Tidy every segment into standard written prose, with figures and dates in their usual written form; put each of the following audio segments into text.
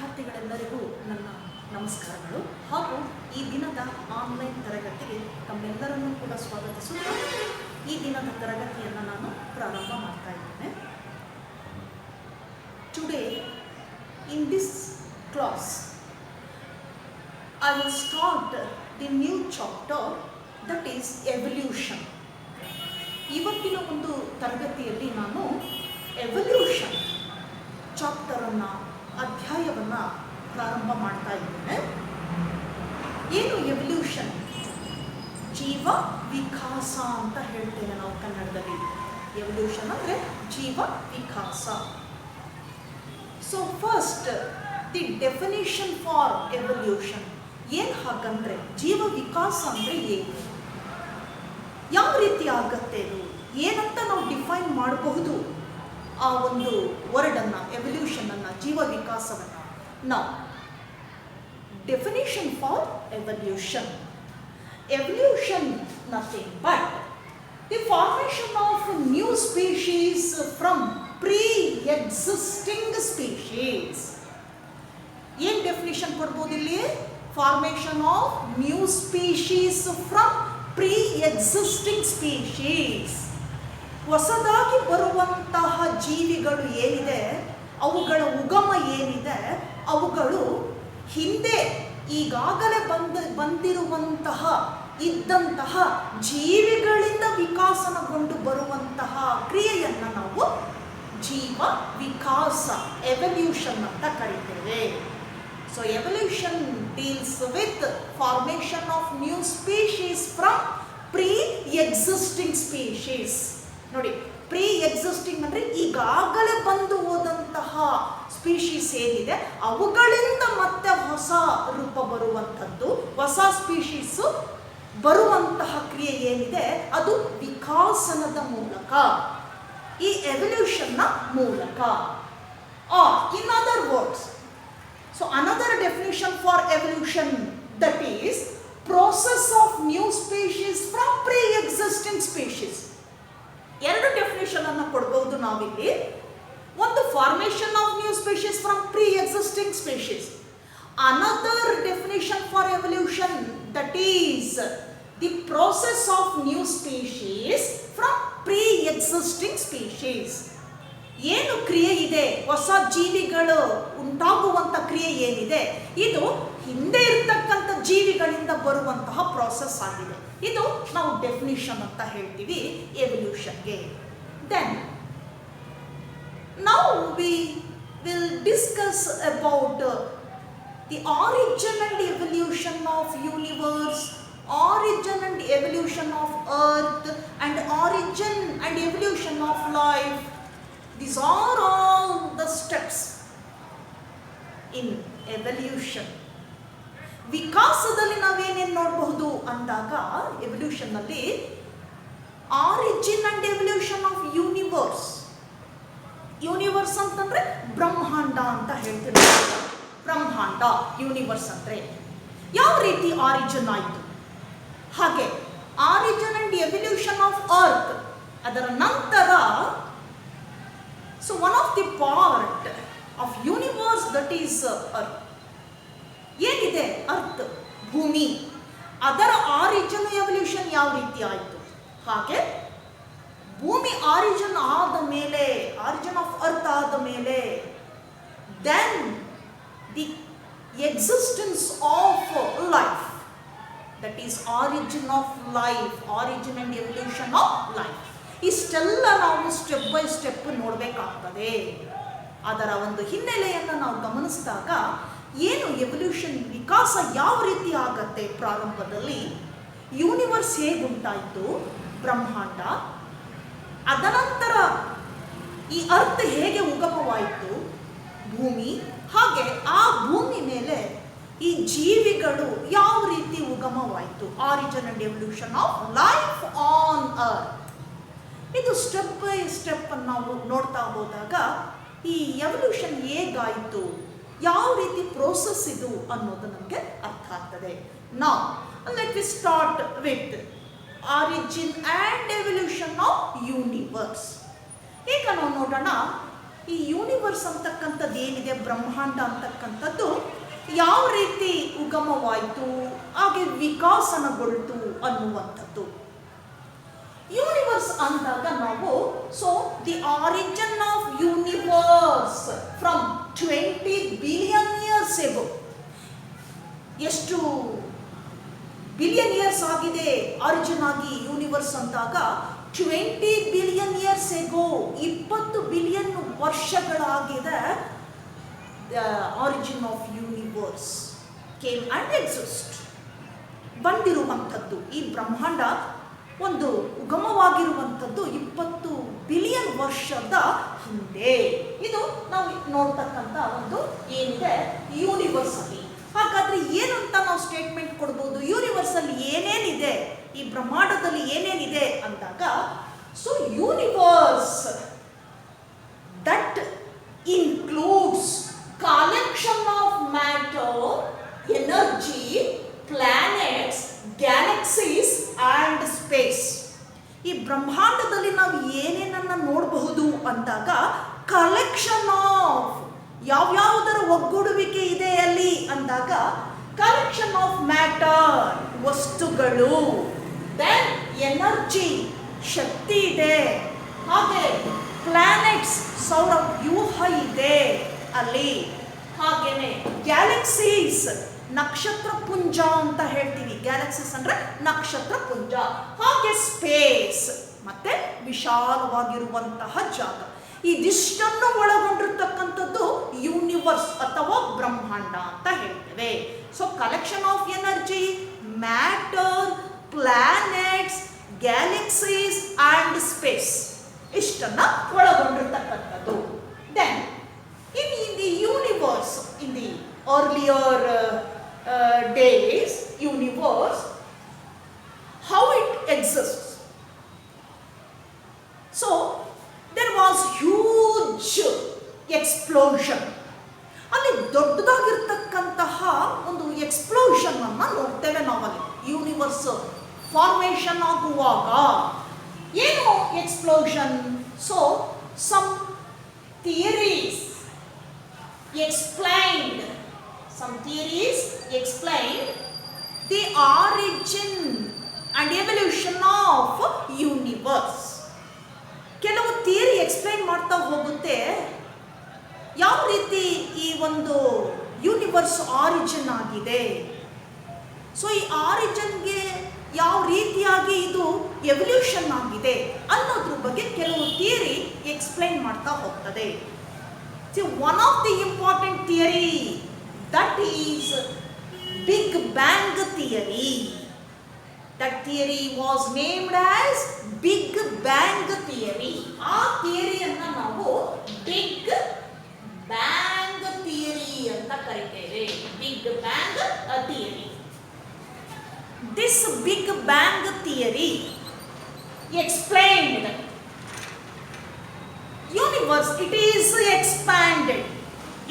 ವಿದ್ಯಾರ್ಥಿಗಳೆಲ್ಲರಿಗೂ ನನ್ನ ನಮಸ್ಕಾರಗಳು ಹಾಗೂ ಈ ದಿನದ ಆನ್ಲೈನ್ ತರಗತಿಗೆ ತಮ್ಮೆಲ್ಲರನ್ನೂ ಕೂಡ ಸ್ವಾಗತಿಸುತ್ತಾ ಈ ದಿನದ ತರಗತಿಯನ್ನು ನಾನು ಪ್ರಾರಂಭ ಮಾಡ್ತಾ ಇದ್ದೇನೆ. Today in this class I will start the new chapter, that is evolution. ಇವತ್ತಿನ ಒಂದು ತರಗತಿಯಲ್ಲಿ ನಾನು ಎವಲ್ಯೂಷನ್ ಚಾಪ್ಟರನ್ನು ಅಧ್ಯಾಯವನ್ನು ಪ್ರಾರಂಭ ಮಾಡ್ತಾ ಇದ್ದೇನೆ. ಏನು ಎವಲ್ಯೂಷನ್? ಜೀವ ವಿಕಾಸ ಅಂತ ಹೇಳ್ತೇವೆ ನಾವು ಕನ್ನಡದಲ್ಲಿ. ಎವಲ್ಯೂಷನ್ ಅಂದರೆ ಜೀವ ವಿಕಾಸ. So first the definition for evolution ಏನು ಹಾಗಂದ್ರೆ ಜೀವ ವಿಕಾಸ ಅಂದರೆ ಏನು, ಯಾವ ರೀತಿ ಆಗತ್ತೆ, ಇದು ಏನಂತ ನಾವು ಡಿಫೈನ್ ಮಾಡಬಹುದು ಆ ಒಂದು ವರ್ಡನ್ನು, ಎವಲ್ಯೂಷನನ್ನು, ಜೀವ ವಿಕಾಸವನ್ನು. ನಾವು definition for evolution. Evolution nothing but the formation of new species from pre-existing species. ಏನು ಡೆಫಿನೇಷನ್ ಕೊಡ್ಬೋದು ಇಲ್ಲಿ? Formation of new species from pre-existing species. ಹೊಸದಾಗಿ ಬರುವಂತಹ ಜೀವಿಗಳು ಏನಿದೆ, ಅವುಗಳ ಉಗಮ ಏನಿದೆ, ಅವುಗಳು ಹಿಂದೆ ಈಗಾಗಲೇ ಬಂದಿರುವಂತಹ ಇದ್ದಂತಹ ಜೀವಿಗಳಿಂದ ವಿಕಾಸನಗೊಂಡು ಬರುವಂತಹ ಕ್ರಿಯೆಯನ್ನು ನಾವು ಜೀವ ವಿಕಾಸ, ಎವಲ್ಯೂಷನ್ ಅಂತ ಕರೀತೇವೆ. So evolution deals with formation of new species from pre-existing species. ನೋಡಿ, ಪ್ರೀ-ಎಕ್ಸಿಸ್ಟಿಂಗ್ ಅಂದರೆ ಈಗಾಗಲೇ ಬಂದು ಹೋದಂತಹ ಸ್ಪೀಶೀಸ್ ಏನಿದೆ ಅವುಗಳಿಂದ ಮತ್ತೆ ಹೊಸ ರೂಪ ಬರುವಂಥದ್ದು, ಹೊಸ ಸ್ಪೀಶೀಸು ಬರುವಂತಹ ಕ್ರಿಯೆ ಏನಿದೆ ಅದು ವಿಕಾಸನದ ಮೂಲಕ, ಈ ಎವಲ್ಯೂಷನ್ನ ಮೂಲಕ. In other words, so another definition for evolution, that is process of new species from pre-existing species. ಎರಡು ಡೆಫಿನೇಷನ್ ಅನ್ನು ಕೊಡಬಹುದು ನಾವಿಲ್ಲಿ. ಒಂದು formation of new species from pre-existing species. Another definition for evolution, that is the process of new species from pre-existing species. ಏನು ಕ್ರಿಯೆ ಇದೆ, ಹೊಸ ಜೀವಿಗಳು ಉಂಟಾಗುವಂಥ ಕ್ರಿಯೆ ಏನಿದೆ, ಇದು ಹಿಂದೆ ಇರ್ತಕ್ಕಂಥ ಜೀವಿಗಳಿಂದ ಬರುವಂತಹ ಪ್ರೋಸೆಸ್ ಆಗಿದೆ. ಇದು ನಾವು ಡೆಫಿನಿಷನ್ ಅಂತ ಹೇಳ್ತೀವಿ ಎವಲ್ಯೂಷನ್ಗೆ. Then now we will discuss about the origin and evolution of universe, origin and evolution of earth, and origin and evolution of life. These are all the steps in evolution. ವಿಕಾಸದಲ್ಲಿ ನಾವೇನೇನು ನೋಡಬಹುದು ಅಂದಾಗ, ಎವಲ್ಯೂಷನ್ನಲ್ಲಿ origin and evolution of universe. Universe ಅಂತಂದ್ರೆ ಬ್ರಹ್ಮಾಂಡ ಅಂತ ಹೇಳ್ತೀವಿ. ಬ್ರಹ್ಮಾಂಡ, ಯೂನಿವರ್ಸ್ ಅಂದರೆ ಯಾವ ರೀತಿ ಆರಿಜಿನ್ ಆಯಿತು, ಹಾಗೆ origin and evolution of earth, ಅದರ ನಂತರ so one of the part of universe that is earth. ಏನಿದೆ ಅರ್ತ್, ಭೂಮಿ, ಅದರ ಆರಿಜಿನ್ ಎವಲ್ಯೂಷನ್ ಯಾವ ರೀತಿ ಆಯಿತು, ಹಾಗೆ ಭೂಮಿ ಆರಿಜಿನ್ ಆದ ಮೇಲೆ, ಆರಿಜಿನ್ ಆಫ್ ಅರ್ತ್ ಆದ ಮೇಲೆ, then the existence of life, that is origin of life, origin and evolution of life. ಇಷ್ಟೆಲ್ಲ ನಾವು ಸ್ಟೆಪ್ ಬೈ ಸ್ಟೆಪ್ ನೋಡಬೇಕಾಗ್ತದೆ. ಅದರ ಒಂದು ಹಿನ್ನೆಲೆಯನ್ನು ನಾವು ಗಮನಿಸಿದಾಗ ಏನು ಎವಲ್ಯೂಷನ್, ವಿಕಾಸ ಯಾವ ರೀತಿ ಆಗತ್ತೆ, ಪ್ರಾರಂಭದಲ್ಲಿ ಯೂನಿವರ್ಸ್ ಹೇಗುಂಟಾಯಿತು, ಬ್ರಹ್ಮಾಂಡ, ಅದನಂತರ ಈ ಅರ್ಥ ಹೇಗೆ ಉಗಮವಾಯಿತು, ಭೂಮಿ, ಹಾಗೆ ಆ ಭೂಮಿ ಮೇಲೆ ಈ ಜೀವಿಗಳು ಯಾವ ರೀತಿ ಉಗಮವಾಯಿತು, origin and evolution of life on earth. ಇದು ಸ್ಟೆಪ್ ಬೈ ಸ್ಟೆಪ್ ನಾವು ನೋಡ್ತಾ ಹೋದಾಗ ಈ ಎವಲ್ಯೂಷನ್ ಹೇಗಾಯಿತು, ಯಾವ ರೀತಿ ಪ್ರೋಸೆಸ್ ಇದು ಅನ್ನೋದು ನಮಗೆ ಅರ್ಥ ಆಗ್ತದೆ. Now let we start with origin and evolution of universe. ಈಗ ನಾವು ನೋಡೋಣ ಈ ಯೂನಿವರ್ಸ್ ಅಂತಕ್ಕಂಥದ್ದು ಏನಿದೆ, ಬ್ರಹ್ಮಾಂಡ ಅಂತಕ್ಕಂಥದ್ದು ಯಾವ ರೀತಿ ಉಗಮವಾಯಿತು, ಹಾಗೆ ವಿಕಾಸನಗೊಳ್ತು ಅನ್ನುವಂಥದ್ದು. ಯೂನಿವರ್ಸ್ ಅಂದಾಗ ನಾವು the origin of universe from 20 billion years ago. ಎಷ್ಟು ಬಿಲಿಯನ್ ಇಯರ್ಸ್ ಆಗಿದೆ ಆರಿಜಿನ್ ಆಗಿ ಯೂನಿವರ್ಸ್ ಅಂದಾಗ 20 ಬಿಲಿಯನ್ ಇಯರ್ಸ್ ಎಗೋ, 20 ಬಿಲಿಯನ್ ವರ್ಷಗಳಾಗಿದೆ. The origin of universe came and exist, ಬಂದಿರುವಂಥದ್ದು. ಈ ಬ್ರಹ್ಮಾಂಡ ಒಂದು ಉಗಮವಾಗಿರುವಂಥದ್ದು 20 ಬಿಲಿಯನ್ ವರ್ಷದ ಹಿಂದೆ. ಇದು ನಾವು ನೋಡ್ತಕ್ಕಂಥ ಒಂದು ಏನಿದೆ ಯೂನಿವರ್ಸ್ ಅಲ್ಲಿ. ಹಾಗಾದ್ರೆ ಏನು ಅಂತ ನಾವು ಸ್ಟೇಟ್ಮೆಂಟ್ ಕೊಡ್ಬೋದು, ಯೂನಿವರ್ಸ್ ಅಲ್ಲಿ ಏನೇನಿದೆ, ಈ ಬ್ರಹ್ಮಾಂಡದಲ್ಲಿ ಏನೇನಿದೆ ಅಂದಾಗ, so universe that includes collection of matter, energy, planets, galaxies and space. ಈ ಬ್ರಹ್ಮಾಂಡದಲ್ಲಿ ನಾವು ಏನೇನನ್ನ ನೋಡಬಹುದು ಅಂದಾಗ, ಕಲೆಕ್ಷನ್ ಆಫ್ ಯಾವ್ಯಾವುದರ ಒಗ್ಗೂಡುವಿಕೆ ಇದೆ ಅಲ್ಲಿ ಅಂದಾಗ, ಕಲೆಕ್ಷನ್ ಆಫ್ ಮ್ಯಾಟರ್ ವಸ್ತುಗಳು, ದೆನ್ ಎನರ್ಜಿ ಶಕ್ತಿ ಇದೆ, ಹಾಗೆ ಪ್ಲಾನೆಟ್ಸ್ ಸೌರ ವ್ಯೂಹ ಇದೆ ಅಲ್ಲಿ, ಹಾಗೇನೆ ಗ್ಯಾಲಕ್ಸೀಸ್ ನಕ್ಷತ್ರ ಪುಂಜ ಅಂತ ಹೇಳ್ತೀವಿ. ಗ್ಯಾಲಕ್ಸೀಸ್ ಅಂದ್ರೆ ನಕ್ಷತ್ರ ಪುಂಜ, ಹಾಗೆ ಸ್ಪೇಸ್ ಮತ್ತೆ ವಿಶಾಲವಾಗಿರುವಂತಹ ಜಾಗ. ಇದಿಷ್ಟನ್ನು ಒಳಗೊಂಡಿರ್ತಕ್ಕಂಥದ್ದು ಯೂನಿವರ್ಸ್ ಅಥವಾ ಬ್ರಹ್ಮಾಂಡ ಅಂತ ಹೇಳ್ತೇವೆ. So collection of energy, matter, planets, galaxies and space, ಇಷ್ಟನ್ನ ಒಳಗೊಂಡಿರ್ತಕ್ಕಂಥದ್ದು. Then in the universe, in the earlier days, universe, how it exists. So there was huge explosion. ಅಲ್ಲಿ ದೊಡ್ಡದಾಗಿರ್ತಕ್ಕಂತಹ ಒಂದು ಎಕ್ಸ್ಪ್ಲೋಷನ್ ಅನ್ನ ನೋಡ್ತೇವೆ ನಾವಲ್ಲಿ. ಯೂನಿವರ್ಸ್ ಫಾರ್ಮೇಷನ್ ಆಗುವಾಗ ಏನು explosion? So some theories explained the origin and evolution of universe. ಕೆಲವು theory explain ಮಾಡ್ತಾ ಹೋಗುತ್ತೆ ಯಾವ ರೀತಿ ಈ ಒಂದು ಯೂನಿವರ್ಸ್ ಆರಿಜಿನ್ ಆಗಿದೆ. ಸೊ ಈ ಆರಿಜಿನ್ಗೆ ಯಾವ ರೀತಿಯಾಗಿ ಇದು ಎವಲ್ಯೂಷನ್ ಆಗಿದೆ ಅನ್ನೋದ್ರ ಬಗ್ಗೆ ಕೆಲವು ಥಿಯರಿ ಎಕ್ಸ್ಪ್ಲೈನ್ ಮಾಡ್ತಾ ಹೋಗ್ತದೆ. So one of the important theory, that is Big Bang theory. That theory was named as Big Bang theory. ಆ ಥಿಯರಿಯನ್ನ ನಾವು Big Bang theory ಅಂತ ಕರೀತೇವೆ. Big Bang theory. This Big Bang theory explained universe, it is expanded.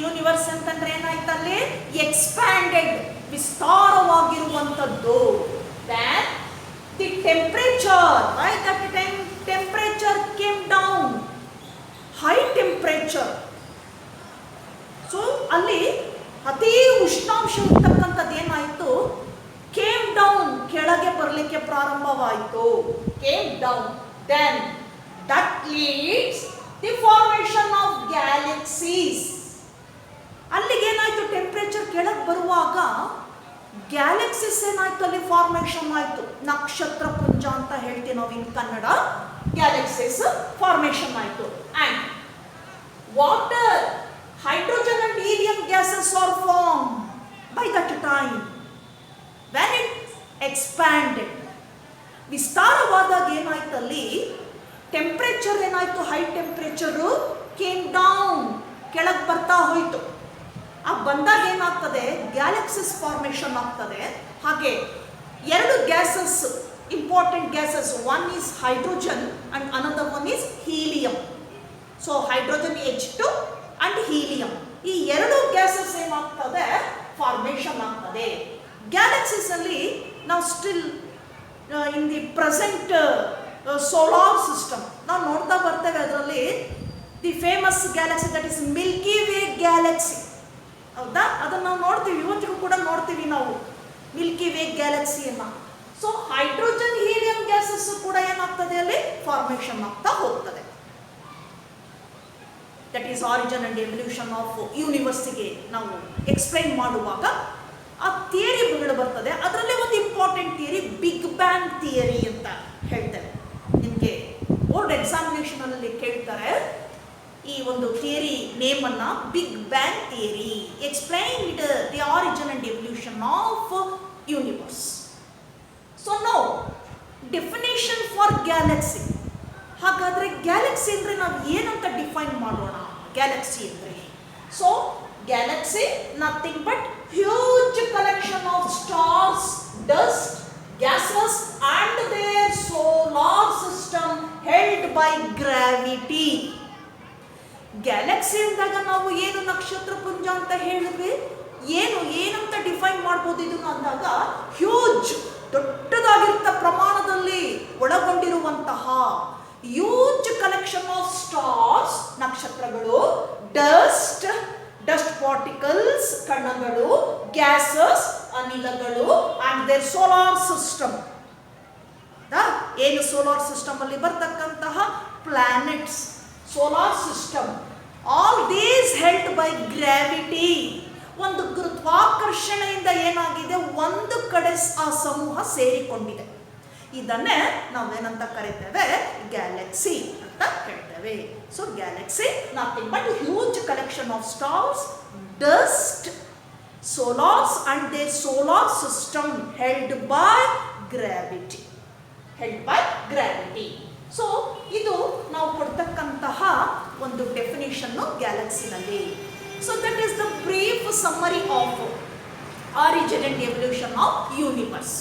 Universe ಅಂತಂದ್ರೆ ಏನಾಯ್ತಲ್ಲಿ? Expanded, ವಿಸ್ತಾರವಾಗಿರುವಂಥದ್ದು. Then the temperature, right, that temperature came down, high temperature. So ಅಲ್ಲಿ ಅತಿ ಉಷ್ಣಾಂಶ ಇರ್ತಕ್ಕಂಥದ್ದು ಏನಾಯಿತು? ಕೇಮ್ ಡೌನ್, ಕೆಳಗೆ ಬರಲಿಕ್ಕೆ ಪ್ರಾರಂಭವಾಯಿತು. Came down. Then that leads the formation of galaxies. ಅಲ್ಲಿಗೆ ಏನಾಯ್ತು? ಟೆಂಪರೇಚರ್ ಕೆಳಗೆ ಬರುವಾಗ ಗ್ಯಾಲಕ್ಸೀಸ್ ಏನಾಯ್ತು? ಅಲ್ಲಿ ಫಾರ್ಮೇಷನ್ ಆಯ್ತು. ನಕ್ಷತ್ರ ಪುಂಜ ಅಂತ ಹೇಳ್ತೀವಿ ನಾವು ಇನ್ ಕನ್ನಡ. ಗ್ಯಾಲಕ್ಸೀಸ್ ಫಾರ್ಮೇಷನ್ ಆಯ್ತು. And water, hydrogen and helium gases are form by that time when it expanded. ವಿಸ್ತಾರವಾದಾಗ ಏನಾಯ್ತಲ್ಲಿ? ಟೆಂಪರೇಚರ್ ಏನಾಯ್ತು? ಹೈ ಟೆಂಪರೇಚರು ಕೇಮ್ ಡೌನ್, ಕೆಳಗೆ ಬರ್ತಾ ಹೋಯ್ತು. ಆ ಬಂದಾಗ ಏನಾಗ್ತದೆ? ಗ್ಯಾಲಕ್ಸಿಸ್ ಫಾರ್ಮೇಷನ್ ಆಗ್ತದೆ. ಹಾಗೆ ಎರಡು gases, important gases, one is hydrogen and another one is helium. So hydrogen H2 and helium, ಈ ಎರಡು ಗ್ಯಾಸಸ್ ಏನಾಗ್ತದೆ? ಫಾರ್ಮೇಷನ್ ಆಗ್ತದೆ. ಗ್ಯಾಲಕ್ಸಿಸ್ ಅಲ್ಲಿ ನಾವು still in the present solar system ನಾವು ನೋಡ್ತಾ ಬರ್ತೇವೆ. ಅದರಲ್ಲಿ the famous galaxy that is milky way galaxy. ಹೌದಾ? ಅದನ್ನು ನಾವು ನೋಡ್ತೀವಿ, ಇವತ್ತಿಗೂ ಕೂಡ ನೋಡ್ತೀವಿ ನಾವು ಮಿಲ್ಕಿ ವೇ ಗ್ಯಾಲಕ್ಸಿಯನ್ನು. ಸೊ ಹೈಡ್ರೋಜನ್ ಹೀಲಿಯಂ ಗ್ಯಾಸಸ್ ಕೂಡ ಏನಾಗ್ತದೆ ಅಲ್ಲಿ ಫಾರ್ಮೇಷನ್ ಆಗ್ತಾ ಹೋಗ್ತದೆ. That is origin and evolution of ಯೂನಿವರ್ಸಿಗೆ ನಾವು ಎಕ್ಸ್ಪ್ಲೈನ್ ಮಾಡುವಾಗ ಆ ಥಿಯರಿಗಳು ಬರ್ತದೆ. ಅದರಲ್ಲೇ ಒಂದು important theory Big Bang theory ಅಂತ ಹೇಳ್ತಾರೆ. ನಿಮಗೆ ಬೋರ್ಡ್ ಎಕ್ಸಾಮಿನೇಷನಲ್ಲಿ ಕೇಳ್ತಾರೆ ಈ ಒಂದು ಥಿಯರಿ ನೇಮನ್ನು, Big Bang theory explained the origin and evolution of universe. So now definition for galaxy. ಹಾಗಾದರೆ ಗ್ಯಾಲಕ್ಸಿ ಅಂದರೆ ನಾವು ಏನಂತ ಡಿಫೈನ್ ಮಾಡೋಣ? ಗ್ಯಾಲಕ್ಸಿ ಅಂದರೆ so galaxy nothing but huge collection of stars, dust, gases and their solar system held by gravity. Galaxy ಅಂದಾಗ ನಾವು ಏನು ನಕ್ಷತ್ರ ಪುಂಜ ಅಂತ ಹೇಳಿದ್ವಿ, ಏನಂತ ಡಿಫೈನ್ ಮಾಡ್ಬೋದು ಇದನ್ನು ಅಂದಾಗ ಹ್ಯೂಜ್ ದೊಡ್ಡದಾಗಿರುತ್ತ ಪ್ರಮಾಣದಲ್ಲಿ ಒಳಗೊಂಡಿರುವಂತಹ ಹ್ಯೂಜ್ ಕಲೆಕ್ಷನ್ ಆಫ್ ಸ್ಟಾರ್ಸ್ ನಕ್ಷತ್ರಗಳು, ಡಸ್ಟ್ ಪಾರ್ಟಿಕಲ್ಸ್ ಕಣಗಳು, ಗ್ಯಾಸಸ್ ಅನಿಲಗಳು ಅಂಡ್ ದೇರ್ ಸೋಲಾರ್ ಸಿಸ್ಟಮ್. ಏನು ಸೋಲಾರ್ ಸಿಸ್ಟಮ್ ಅಲ್ಲಿ ಬರ್ತಕ್ಕಂತಹ planets, solar system, all these held by gravity. ಒಂದು ಗುರುತ್ವಾಕರ್ಷಣೆಯಿಂದ ಏನಾಗಿದೆ, ಒಂದು ಕಡೆ ಆ ಸಮೂಹ ಸೇರಿಕೊಂಡಿದೆ. ಇದನ್ನೇ ನಾವೇನಂತ ಕರೀತೇವೆ, ಗ್ಯಾಲಕ್ಸಿ ಅಂತ ಹೇಳ್ತೇವೆ. So galaxy nothing but huge collection of stars, dust, solars and their solar system held by gravity. So ಇದು ನಾವು ಕೊಡ್ತಕ್ಕಂತಹ ಒಂದು ಡೆಫಿನೇಷನ್ನು ಗ್ಯಾಲಕ್ಸಿನಲ್ಲಿ. So that is the brief summary of origin and evolution of universe.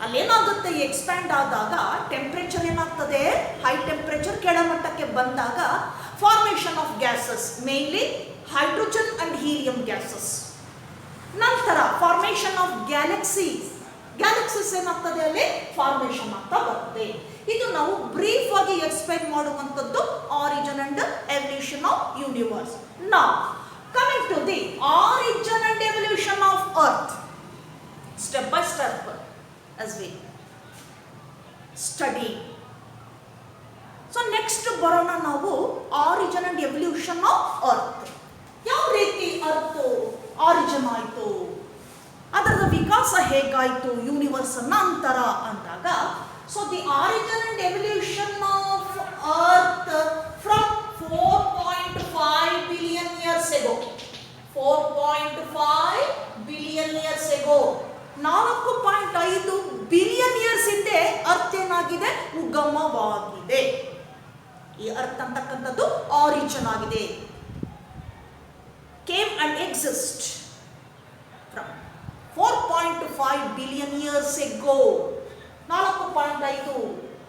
ಅಲ್ಲೇನಾಗುತ್ತೆ, expand ಆದಾಗ temperature ಏನಾಗ್ತದೆ, high temperature ಕೆಳಮಟ್ಟಕ್ಕೆ ಬಂದಾಗ formation of gases, mainly hydrogen and helium gases. ನಂತರ ಫಾರ್ಮೇಷನ್ ಆಫ್ ಗ್ಯಾಲಕ್ಸೀಸ್ ಏನಾಗ್ತದೆ, ಅಲ್ಲಿ ಫಾರ್ಮೇಷನ್ ಆಗ್ತಾ ಬರ್ತದೆ. ಇದು ನಾವು ಬ್ರೀಫ್ ಆಗಿ ಎಕ್ಸ್ಪ್ಲೈನ್ ಮಾಡುವಂಥದ್ದು origin and evolution of universe. Now coming to the origin and evolution of earth, step by step as we study. So next ಬರೋಣ ನಾವು origin and evolution of earth. ಯಾವ ರೀತಿ ಅರ್ತ್ ಆರಿಜಿನ್ ಆಯಿತು, ಅದರ ವಿಕಾಸ ಹೇಗಾಯಿತು ಯೂನಿವರ್ಸ್ ನಂತರ ಅಂದಾಗ, so the origin and evolution of earth from 4.5 billion years ago. 4.5 billion years ago, 4.5 billion years ಹಿಂದೆ ಅರ್ತ್ ಏನಾಗಿದೆ, ಉಗಮವಾಗಿದೆ. ಈ ಅರ್ತ್ ಅಂತಕ್ಕಂಥದ್ದು ಆರಿಜಿನ್ ಆಗಿದೆ. Came and exist from 4.5 billion years ago. 4.5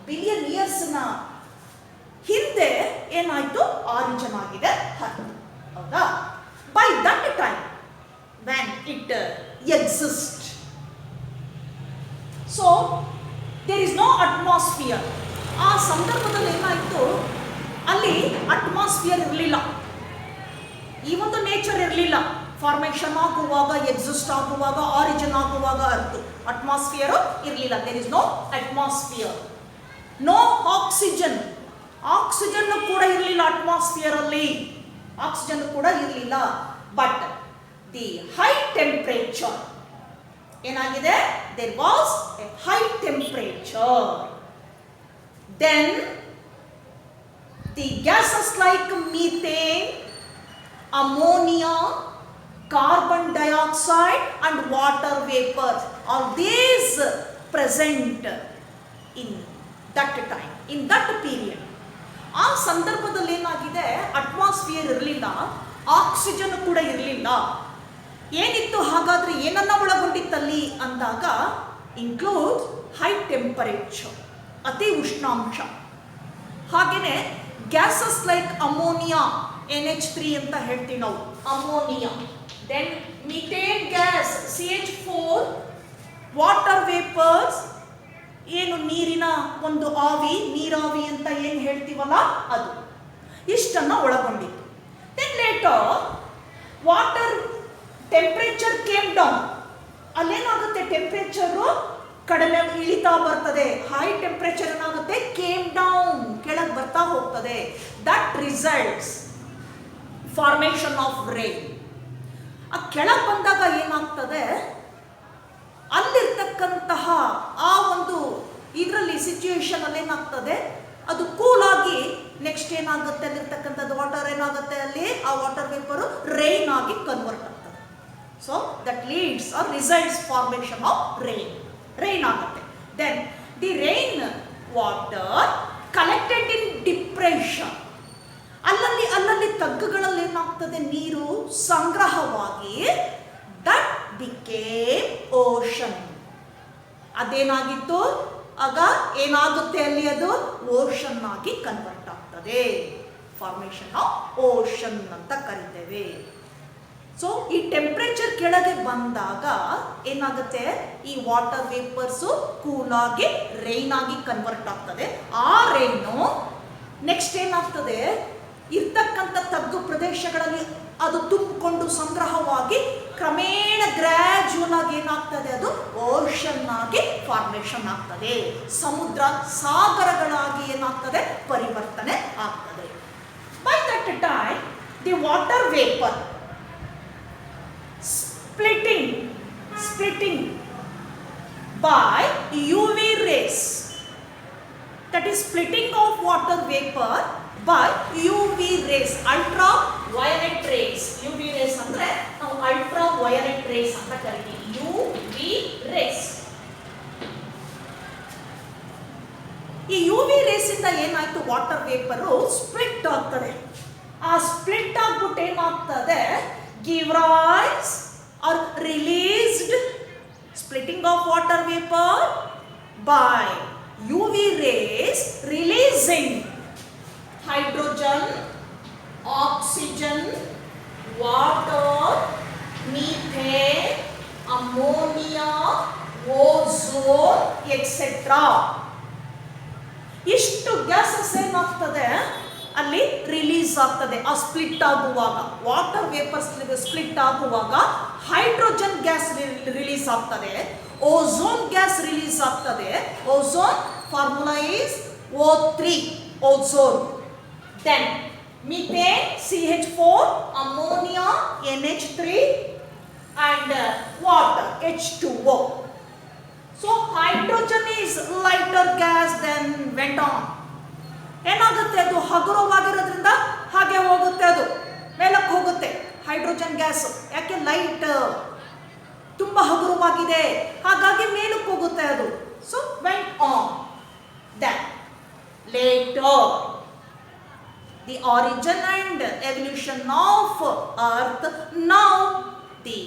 billion ಇಯರ್ಸ್ನ ಹಿಂದೆ ಏನಾಯಿತು, ಆರಿಜಿನ್ ಆಗಿದೆ ಅರ್ತ್. ಹೌದಾ? By that time when it exists, so there is no atmosphere. ಆ ಸಂದರ್ಭದಲ್ಲಿ ಏನಾಯಿತು, ಅಲ್ಲಿ ಅಟ್ಮಾಸ್ಫಿಯರ್ ಇರಲಿಲ್ಲ, ಈ ಒಂದು ನೇಚರ್ ಇರಲಿಲ್ಲ. ಫಾರ್ಮೇಷನ್ ಆಗುವಾಗ, ಎಕ್ಸಿಸ್ಟ್ ಆಗುವಾಗ, ಆರಿಜಿನ್ ಆಗುವಾಗ ಅರ್ಥ ಅಟ್ಮಾಸ್ಫಿಯರ್ ಇರಲಿಲ್ಲ. There is no atmosphere, no oxygen. Oxygen ಕೂಡ ಇರಲಿಲ್ಲ ಅಟ್ಮಾಸ್ಫಿಯರ್ ಅಲ್ಲಿ, ಆಕ್ಸಿಜನ್ ಕೂಡ ಇರಲಿಲ್ಲ. ಬಟ್ ದಿ ಹೈ ಟೆಂಪರೇಚರ್ ಏನಾಗಿದೆ, there was a high temperature. Then the gases like methane, ammonia, carbon dioxide and water vapor, all these present in that time, in that period. ಆ ಸಂದರ್ಭದಲ್ಲಿ ಏನಾಗಿದೆ, atmosphere ಇರಲಿಲ್ಲ, oxygen ಕೂಡ ಇರಲಿಲ್ಲ. ಏನಿತ್ತು ಹಾಗಾದರೆ, ಏನನ್ನ ಒಳಗೊಂಡಿತ್ತಲ್ಲಿ ಅಂದಾಗ, ಇನ್ಕ್ಲೂಡ್ ಹೈ ಟೆಂಪರೇಚರ್, ಅತಿ ಉಷ್ಣಾಂಶ, ಹಾಗೆಯೇ ಗ್ಯಾಸಸ್ ಲೈಕ್ ಅಮೋನಿಯಾ, NH3 ಅಂತ ಹೇಳ್ತೀವಿ ನಾವು, ammonia, then methane gas CH4, water vapours, ಏನು ನೀರಿನ ಒಂದು ಆವಿ, ನೀರಾವಿ ಅಂತ ಏನು ಹೇಳ್ತೀವಲ್ಲ ಅದು. ಇಷ್ಟನ್ನು ಒಳಗೊಂಡಿತ್ತು. Then later water temperature came down. ಅಲ್ಲೇನಾಗುತ್ತೆ, ಟೆಂಪರೇಚರು ಕಡಿಮೆ ಇಳಿತಾ ಬರ್ತದೆ. ಹೈ ಟೆಂಪರೇಚರ್ ಏನಾಗುತ್ತೆ, ಕೇಮ್ ಡೌನ್, ಕೆಳಗೆ ಬರ್ತಾ ಹೋಗ್ತದೆ. That results formation of rain. ಆ ಕೆಳಗೆ ಬಂದಾಗ ಏನಾಗ್ತದೆ, ಅಲ್ಲಿರ್ತಕ್ಕಂತಹ ಆ ಒಂದು ಇದರಲ್ಲಿ ಸಿಚುಯೇಷನ್ ಅಲ್ಲಿ ಏನಾಗ್ತದೆ, ಅದು ಕೂಲ್ ಆಗಿ ನೆಕ್ಸ್ಟ್ ಏನಾಗುತ್ತೆ, ಅಲ್ಲಿರ್ತಕ್ಕಂಥದ್ದು ವಾಟರ್ ಏನಾಗುತ್ತೆ, ಅಲ್ಲಿ ಆ ವಾಟರ್ ವೇಪರು ರೈನ್ ಆಗಿ ಕನ್ವರ್ಟ್ ಆಗ್ತದೆ. So that leads or results formation of rain ಆಗುತ್ತೆ. Then the rain water collected in depression. ಅಲ್ಲಲ್ಲಿ ತಗ್ಗುಗಳಲ್ಲಿ ಏನಾಗ್ತದೆ, ನೀರು ಸಂಗ್ರಹವಾಗಿ ದಟ್ ಬಿಕೇಮ್ ಓಷನ್. ಅದೇನಾಗಿತ್ತು, ಆಗ ಏನಾಗುತ್ತೆ ಅಲ್ಲಿ, ಅದು ಓಷನ್ ಆಗಿ ಕನ್ವರ್ಟ್ ಆಗ್ತದೆ. ಫಾರ್ಮೇಷನ್ ಆಫ್ ಓಷನ್ ಅಂತ ಕರಿತೇವೆ. ಸೊ ಈ ಟೆಂಪರೇಚರ್ ಕೆಳಗೆ ಬಂದಾಗ ಏನಾಗುತ್ತೆ, ಈ ವಾಟರ್ ವೇಪರ್ಸು ಕೂಲಾಗಿ ರೈನ್ ಆಗಿ ಕನ್ವರ್ಟ್ ಆಗ್ತದೆ. ಆ ರೈನು ನೆಕ್ಸ್ಟ್ ಏನಾಗ್ತದೆ, ಇರ್ತಕ್ಕಂಥ ತಗ್ಗು ಪ್ರದೇಶಗಳಲ್ಲಿ ಅದು ತುಂಬಿಕೊಂಡು ಸಂಗ್ರಹವಾಗಿ ಕ್ರಮೇಣ ಗ್ರ್ಯಾಜುವಲ್ ಆಗಿ ಏನಾಗ್ತದೆ, ಅದು ಓಷನ್ ಆಗಿ ಫಾರ್ಮೇಷನ್ ಆಗ್ತದೆ. ಸಮುದ್ರ ಸಾಗರಗಳಾಗಿ ಏನಾಗ್ತದೆ, ಪರಿವರ್ತನೆ ಆಗ್ತದೆ. By that time the water vapour splitting by UV rays. That is splitting of water vapor by UV rays, ultraviolet rays. UV rays ಅಂದ್ರೆ ನಾವು ultraviolet rays ಅಂತ ಕರಿತೀವಿ. UV rays. ಈ UV rays ಇಂದ ಏನಾಯ್ತು, ವಾಟರ್ ವೇಪರು ಸ್ಪ್ಲಿಟ್ ಆಗ್ತದೆ. ಆ split ಆಗ್ಬಿಟ್ಟು ಏನಾಗ್ತದೆ, give rise or released, splitting of water vapor by UV rays releasing hydrogen, oxygen, water, methane, ammonia, ozone, etc. ಇಷ್ಟು ಗ್ಯಾಸಸ್ ಏನಾಗ್ತದೆ, ಅಲ್ಲಿ ರಿಲೀಸ್ ಆಗ್ತದೆ. ಆ ಸ್ಪ್ಲಿಟ್ ಆಗುವಾಗ, ವಾಟರ್ ವೇಪರ್ಸ್ ಸ್ಪ್ಲಿಟ್ ಆಗುವಾಗ ಹೈಡ್ರೋಜನ್ ಗ್ಯಾಸ್ ರಿಲೀಸ್ ಆಗ್ತದೆ, ಓಝೋನ್ ಗ್ಯಾಸ್ ರಿಲೀಸ್ ಆಗ್ತದೆ. Ozone formula is O3, ozone. Then methane CH4, ammonia NH3 and water H2O. So hydrogen is lighter gas than went on. ಏನಾಗುತ್ತೆ, ಅದು ಹಗುರವಾಗಿರೋದ್ರಿಂದ ಹಾಗೆ ಹೋಗುತ್ತೆ, ಅದು ಮೇಲಕ್ಕೆ ಹೋಗುತ್ತೆ. ಹೈಡ್ರೋಜನ್ ಗ್ಯಾಸ್ ಯಾಕೆ, ಲೈಟ್ ತುಂಬ ಹಗುರವಾಗಿದೆ, ಹಾಗಾಗಿ ಮೇಲಕ್ಕೆ ಹೋಗುತ್ತೆ ಅದು. So went on. Then later the origin and evolution of earth. Now the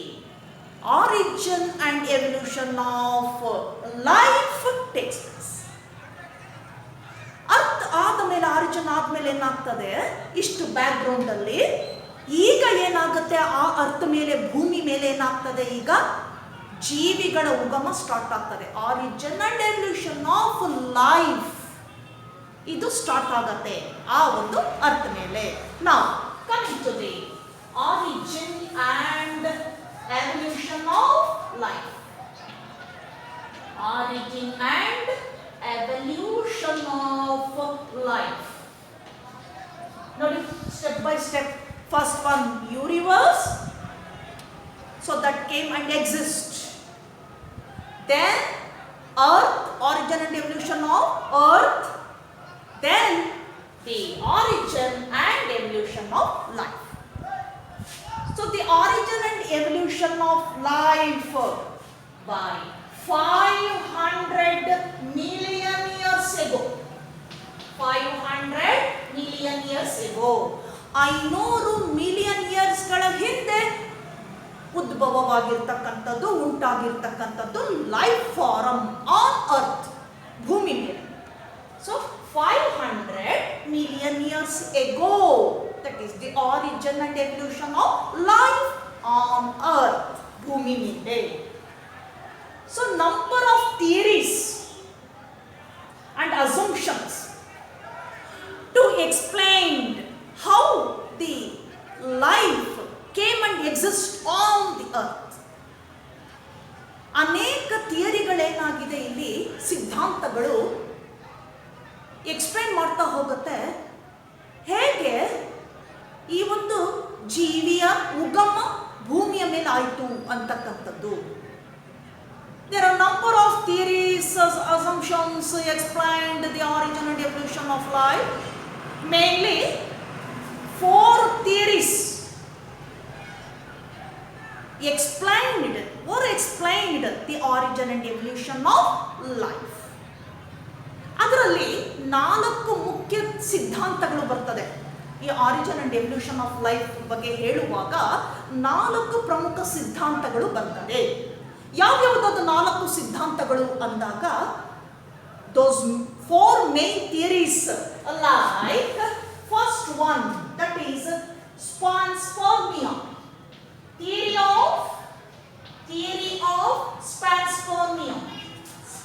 origin and evolution of life takes place. Earth ಆದಮೇಲೆ, ಆರಿಜಿನ್ ಆದಮೇಲೆ ಏನಾಗ್ತದೆ, ಇಷ್ಟು ಬ್ಯಾಕ್ ಗ್ರೌಂಡ್ ಅಲ್ಲಿ ಈಗ ಏನಾಗುತ್ತೆ, ಆ ಅರ್ತ್ ಮೇಲೆ, ಭೂಮಿ ಮೇಲೆ ಏನಾಗ್ತದೆ, ಈಗ ಜೀವಿಗಳ ಉಗಮ ಸ್ಟಾರ್ಟ್ ಆಗ್ತದೆ. Origin and evolution of life ಇದು ಸ್ಟಾರ್ಟ್ ಆಗತ್ತೆ ಆ ಒಂದು ಅರ್ತ್ ಮೇಲೆ. ನಾವು coming to the origin and evolution of life. Origin and evolution of life. ನೋಡಿ, step by step. First one, universe, so that came and exist. Then earth, origin and evolution of earth. Then the origin and evolution of life. So the origin and evolution of life by 500 million years ago. 500 million years ago. 500 million ಇಯರ್ಸ್ಗಳ ಹಿಂದೆ ಉದ್ಭವವಾಗಿರ್ತಕ್ಕಂಥದ್ದು, ಉಂಟಾಗಿರ್ತಕ್ಕಂಥದ್ದು life farm on earth, ಭೂಮಿ ಮೇಲೆ. So 500 million years ago, that is the origin and evolution of life on earth, ಭೂಮಿ ಮೇಲೆ. So number of theories and assumptions to explain assumptions explained the origin and evolution of life. Mainly, 4 theories explained the origin and evolution of life. ಅದರಲ್ಲಿ 4 ಮುಖ್ಯ ಸಿದ್ಧಾಂತಗಳು ಬರ್ತದೆ. ಈ origin and evolution of life ಬಗ್ಗೆ ಹೇಳುವಾಗ 4 ಪ್ರಮುಖ ಸಿದ್ಧಾಂತಗಳು ಬರ್ತದೆ. ಯಾವ್ಯಾವುದಾದ 4 ಸಿದ್ಧಾಂತಗಳು ಅಂದಾಗ, those 4 main theories like first one, that is panspermia. Theory of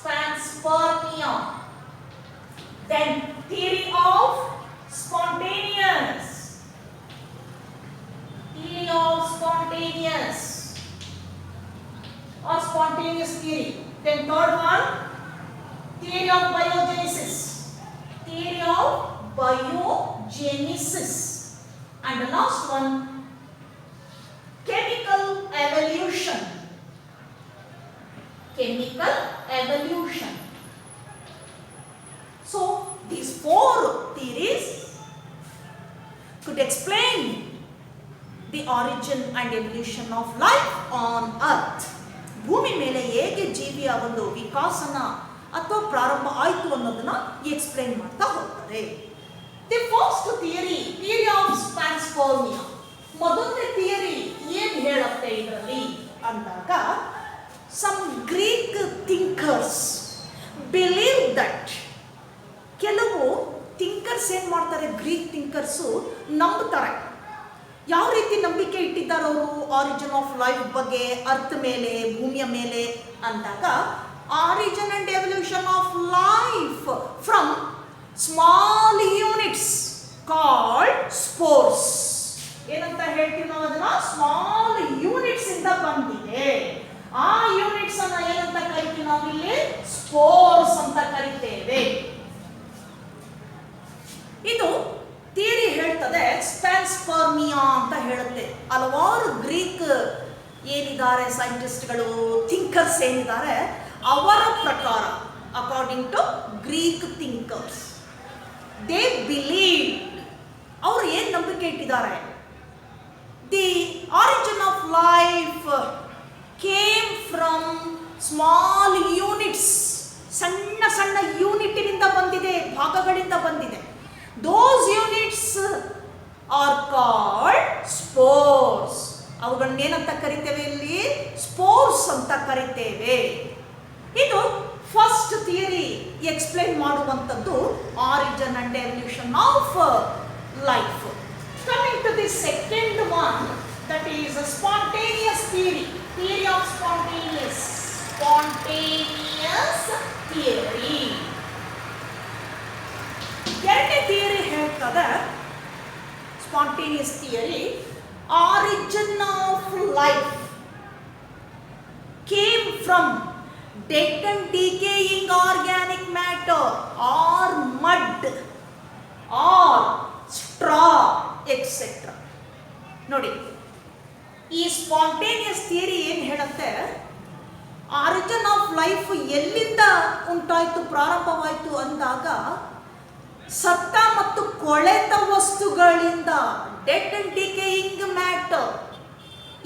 panspermia. Then theory of spontaneous or spontaneous theory. Then third one, theory of biogenesis. And the last one, chemical evolution. So these 4 theories could explain the origin and evolution of life on earth. ಭೂಮಿ ಮೇಲೆ ಹೇಗೆ ಜೀವಿಯ ಒಂದು ವಿಕಾಸನ ಅಥವಾ ಪ್ರಾರಂಭ ಆಯಿತು ಅನ್ನೋದನ್ನ explain ಮಾಡ್ತಾ ಹೋಗ್ತಾರೆ. The first theory of panspermia. ಮೊದಲನೇ ಥಿಯರಿ ಏನು ಹೇಳುತ್ತೆ ಇದರಲ್ಲಿ ಅಂದಾಗ, some Greek thinkers believe that, ಕೆಲವು ಥಿಂಕರ್ಸ್ ಏನು ಮಾಡ್ತಾರೆ, ಗ್ರೀಕ್ ಥಿಂಕರ್ಸು ನಂಬ್ತಾರೆ. ಯಾವ ರೀತಿ ನಂಬಿಕೆ ಇಟ್ಟಿದ್ದಾರೆ ಅವರು ಆರಿಜಿನ್ ಆಫ್ ಲೈಫ್ ಬಗ್ಗೆ, ಅರ್ತ್ ಮೇಲೆ, ಭೂಮಿಯ ಮೇಲೆ ಅಂದಾಗ, origin and evolution of life from small units called spores. ಏನಂತ ಹೇಳ್ತೀವಿ ನಾವು ಅದನ್ನ? ಸ್ಮಾಲ್ ಯೂನಿಟ್ಸ್ ಇಂದ ಬಂದಿದೆ. ಆ ಯೂನಿಟ್ಸ್ ಅನ್ನ ಏನಂತ ಕರಿತೀವಿ ನಾವಿಲ್ಲಿ? ಸ್ಪೋರ್ಸ್ ಅಂತ ಕರಿತೇವೆ. ಇದು ಥಿಯರಿ ಹೇಳ್ತದೆ, panspermia ಅಂತ ಹೇಳುತ್ತೆ. ಹಲವಾರು ಗ್ರೀಕ್ ಏನಿದ್ದಾರೆ ಸೈಂಟಿಸ್ಟ್ಗಳು, ಥಿಂಕರ್ಸ್ ಏನಿದ್ದಾರೆ, ಅವರ ಪ್ರಕಾರ, according to Greek thinkers, they believe, ಅವ್ರು ಏನು ನಂಬಿಕೆ ಇಟ್ಟಿದ್ದಾರೆ, the origin of life came from small units. ಸಣ್ಣ ಸಣ್ಣ ಯೂನಿಟ್ನಿಂದ ಬಂದಿದೆ, ಭಾಗಗಳಿಂದ ಬಂದಿದೆ. Those units are called spores. ಅವುಗಳನ್ನ ಏನಂತ ಕರಿತೇವೆ ಇಲ್ಲಿ? ಸ್ಪೋರ್ಸ್ ಅಂತ ಕರಿತೇವೆ. ಇದು ಫಸ್ಟ್ ಥಿಯರಿ ಎಕ್ಸ್ಪ್ಲೈನ್ ಮಾಡುವಂಥದ್ದು origin and evolution of life. Coming to the second one, that is spontaneous theory of spontaneous theory. ಎರಡನೇ ಥಿಯರಿ ಹೇಳ್ತದೆ, spontaneous theory, origin of life came from dead and decaying organic matter or mud or straw etcetera. ನೋಡಿ, ಈ spontaneous theory ಏನು ಹೇಳುತ್ತೆ, origin of life ಎಲ್ಲಿಂದ ಉಂಟಾಯಿತು, ಪ್ರಾರಂಭವಾಯಿತು ಅಂದಾಗ, ಸತ್ತ ಮತ್ತು ಕೊಳೆತ ವಸ್ತುಗಳಿಂದ, ಡೆಡ್ ಅಂಡ್ ಡಿಕೇಯಿಂಗ್ ಮ್ಯಾಟರ್,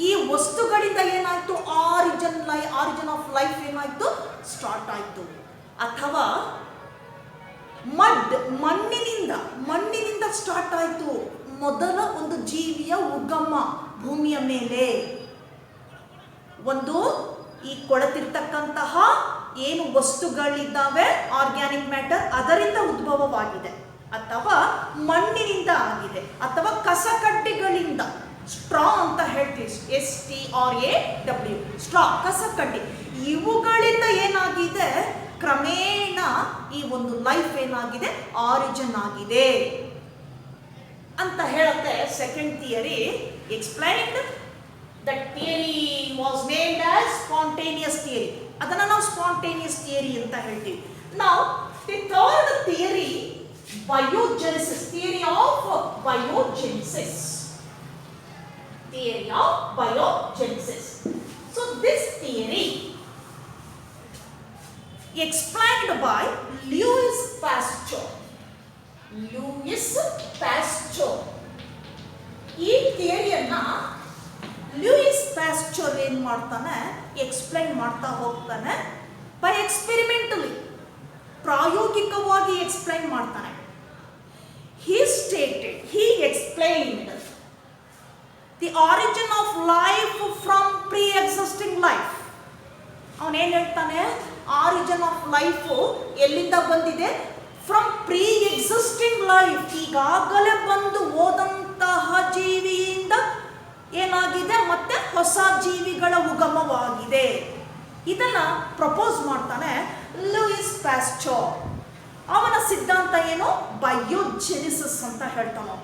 ಈ ವಸ್ತುಗಳಿಂದ ಏನಾಯ್ತು, ಆರಿಜಿನ್ ಆಫ್ ಲೈಫ್ ಏನಾಯ್ತು, ಸ್ಟಾರ್ಟ್ ಆಯ್ತು. ಅಥವಾ ಮಣ್ಣಿನಿಂದ ಸ್ಟಾರ್ಟ್ ಆಯ್ತು ಮೊದಲ ಒಂದು ಜೀವಿಯ ಉಗಮ ಭೂಮಿಯ ಮೇಲೆ. ಒಂದು ಈ ಕೊಳೆತಿರ್ತಕ್ಕಂತಹ ಏನು ವಸ್ತುಗಳಿದ್ದಾವೆ, ಆರ್ಗ್ಯಾನಿಕ್ ಮ್ಯಾಟರ್, ಅದರಿಂದ ಉದ್ಭವವಾಗಿದೆ, ಅಥವಾ ಮಣ್ಣಿನಿಂದ ಆಗಿದೆ, ಅಥವಾ ಕಸಕಡ್ಡಿಗಳಿಂದ, ಸ್ಟ್ರಾ ಅಂತ ಹೇಳ್ತೀವಿ, STRAW, ಸ್ಟ್ರಾ, ಕಸಕಡ್ಡಿ, ಇವುಗಳಿಂದ ಏನಾಗಿದೆ, ಕ್ರಮೇಣ ಈ ಒಂದು ಲೈಫ್ ಏನಾಗಿದೆ, ಆರಿಜಿನ್ ಆಗಿದೆ ಅಂತ ಹೇಳುತ್ತೆ. Second theory explained, that theory was named as spontaneous theory. ಅದನ್ನು ನಾವು ಸ್ಪಾಂಟೇನಿಯಸ್ ಥಿಯರಿ ಅಂತ ಹೇಳ್ತೀವಿ. ನಾವು the third theory, biogenesis, theory of biogenesis. So this theory explained by Louis Pasteur. Louis Pasteur. ಈ ಥಿಯರಿಯನ್ನ ಲೂಯಿಸ್ ಪ್ಯಾಸ್ಚರ್ ಏನು ಮಾಡ್ತಾನೆ, ಎಕ್ಸ್ಪ್ಲೈನ್ ಮಾಡ್ತಾ ಹೋಗ್ತಾನೆ ಬೈ ಎಕ್ಸ್ಪೆರಿಮೆಂಟಲಿ, ಪ್ರಾಯೋಗಿಕವಾಗಿ ಎಕ್ಸ್ಪ್ಲೈನ್ ಮಾಡ್ತಾನೆ. He stated, he explained the origin of life from pre-existing life. ಅವನೇನು ಹೇಳ್ತಾನೆ, origin of life ಎಲ್ಲಿಂದ ಬಂದಿದೆ, ಫ್ರಮ್ ಪ್ರೀ ಎಕ್ಸಿಸ್ಟಿಂಗ್ ಲೈಫ್, ಈಗಾಗಲೇ ಬಂದು ಹೋದಂತಹ ಜೀವಿಯಿಂದ ಏನಾಗಿದೆ ಮತ್ತೆ ಹೊಸ ಜೀವಿಗಳ ಉಗಮವಾಗಿದೆ. ಇದನ್ನ ಪ್ರಪೋಸ್ ಮಾಡ್ತಾನೆ ಲೂಯಿಸ್ ಪ್ಯಾಸ್ಚರ್. ಅವನ ಸಿದ್ಧಾಂತ ಏನು, ಬಯೋಜೆನಿಸಿಸ್ ಅಂತ ಹೇಳ್ತಾನೆ.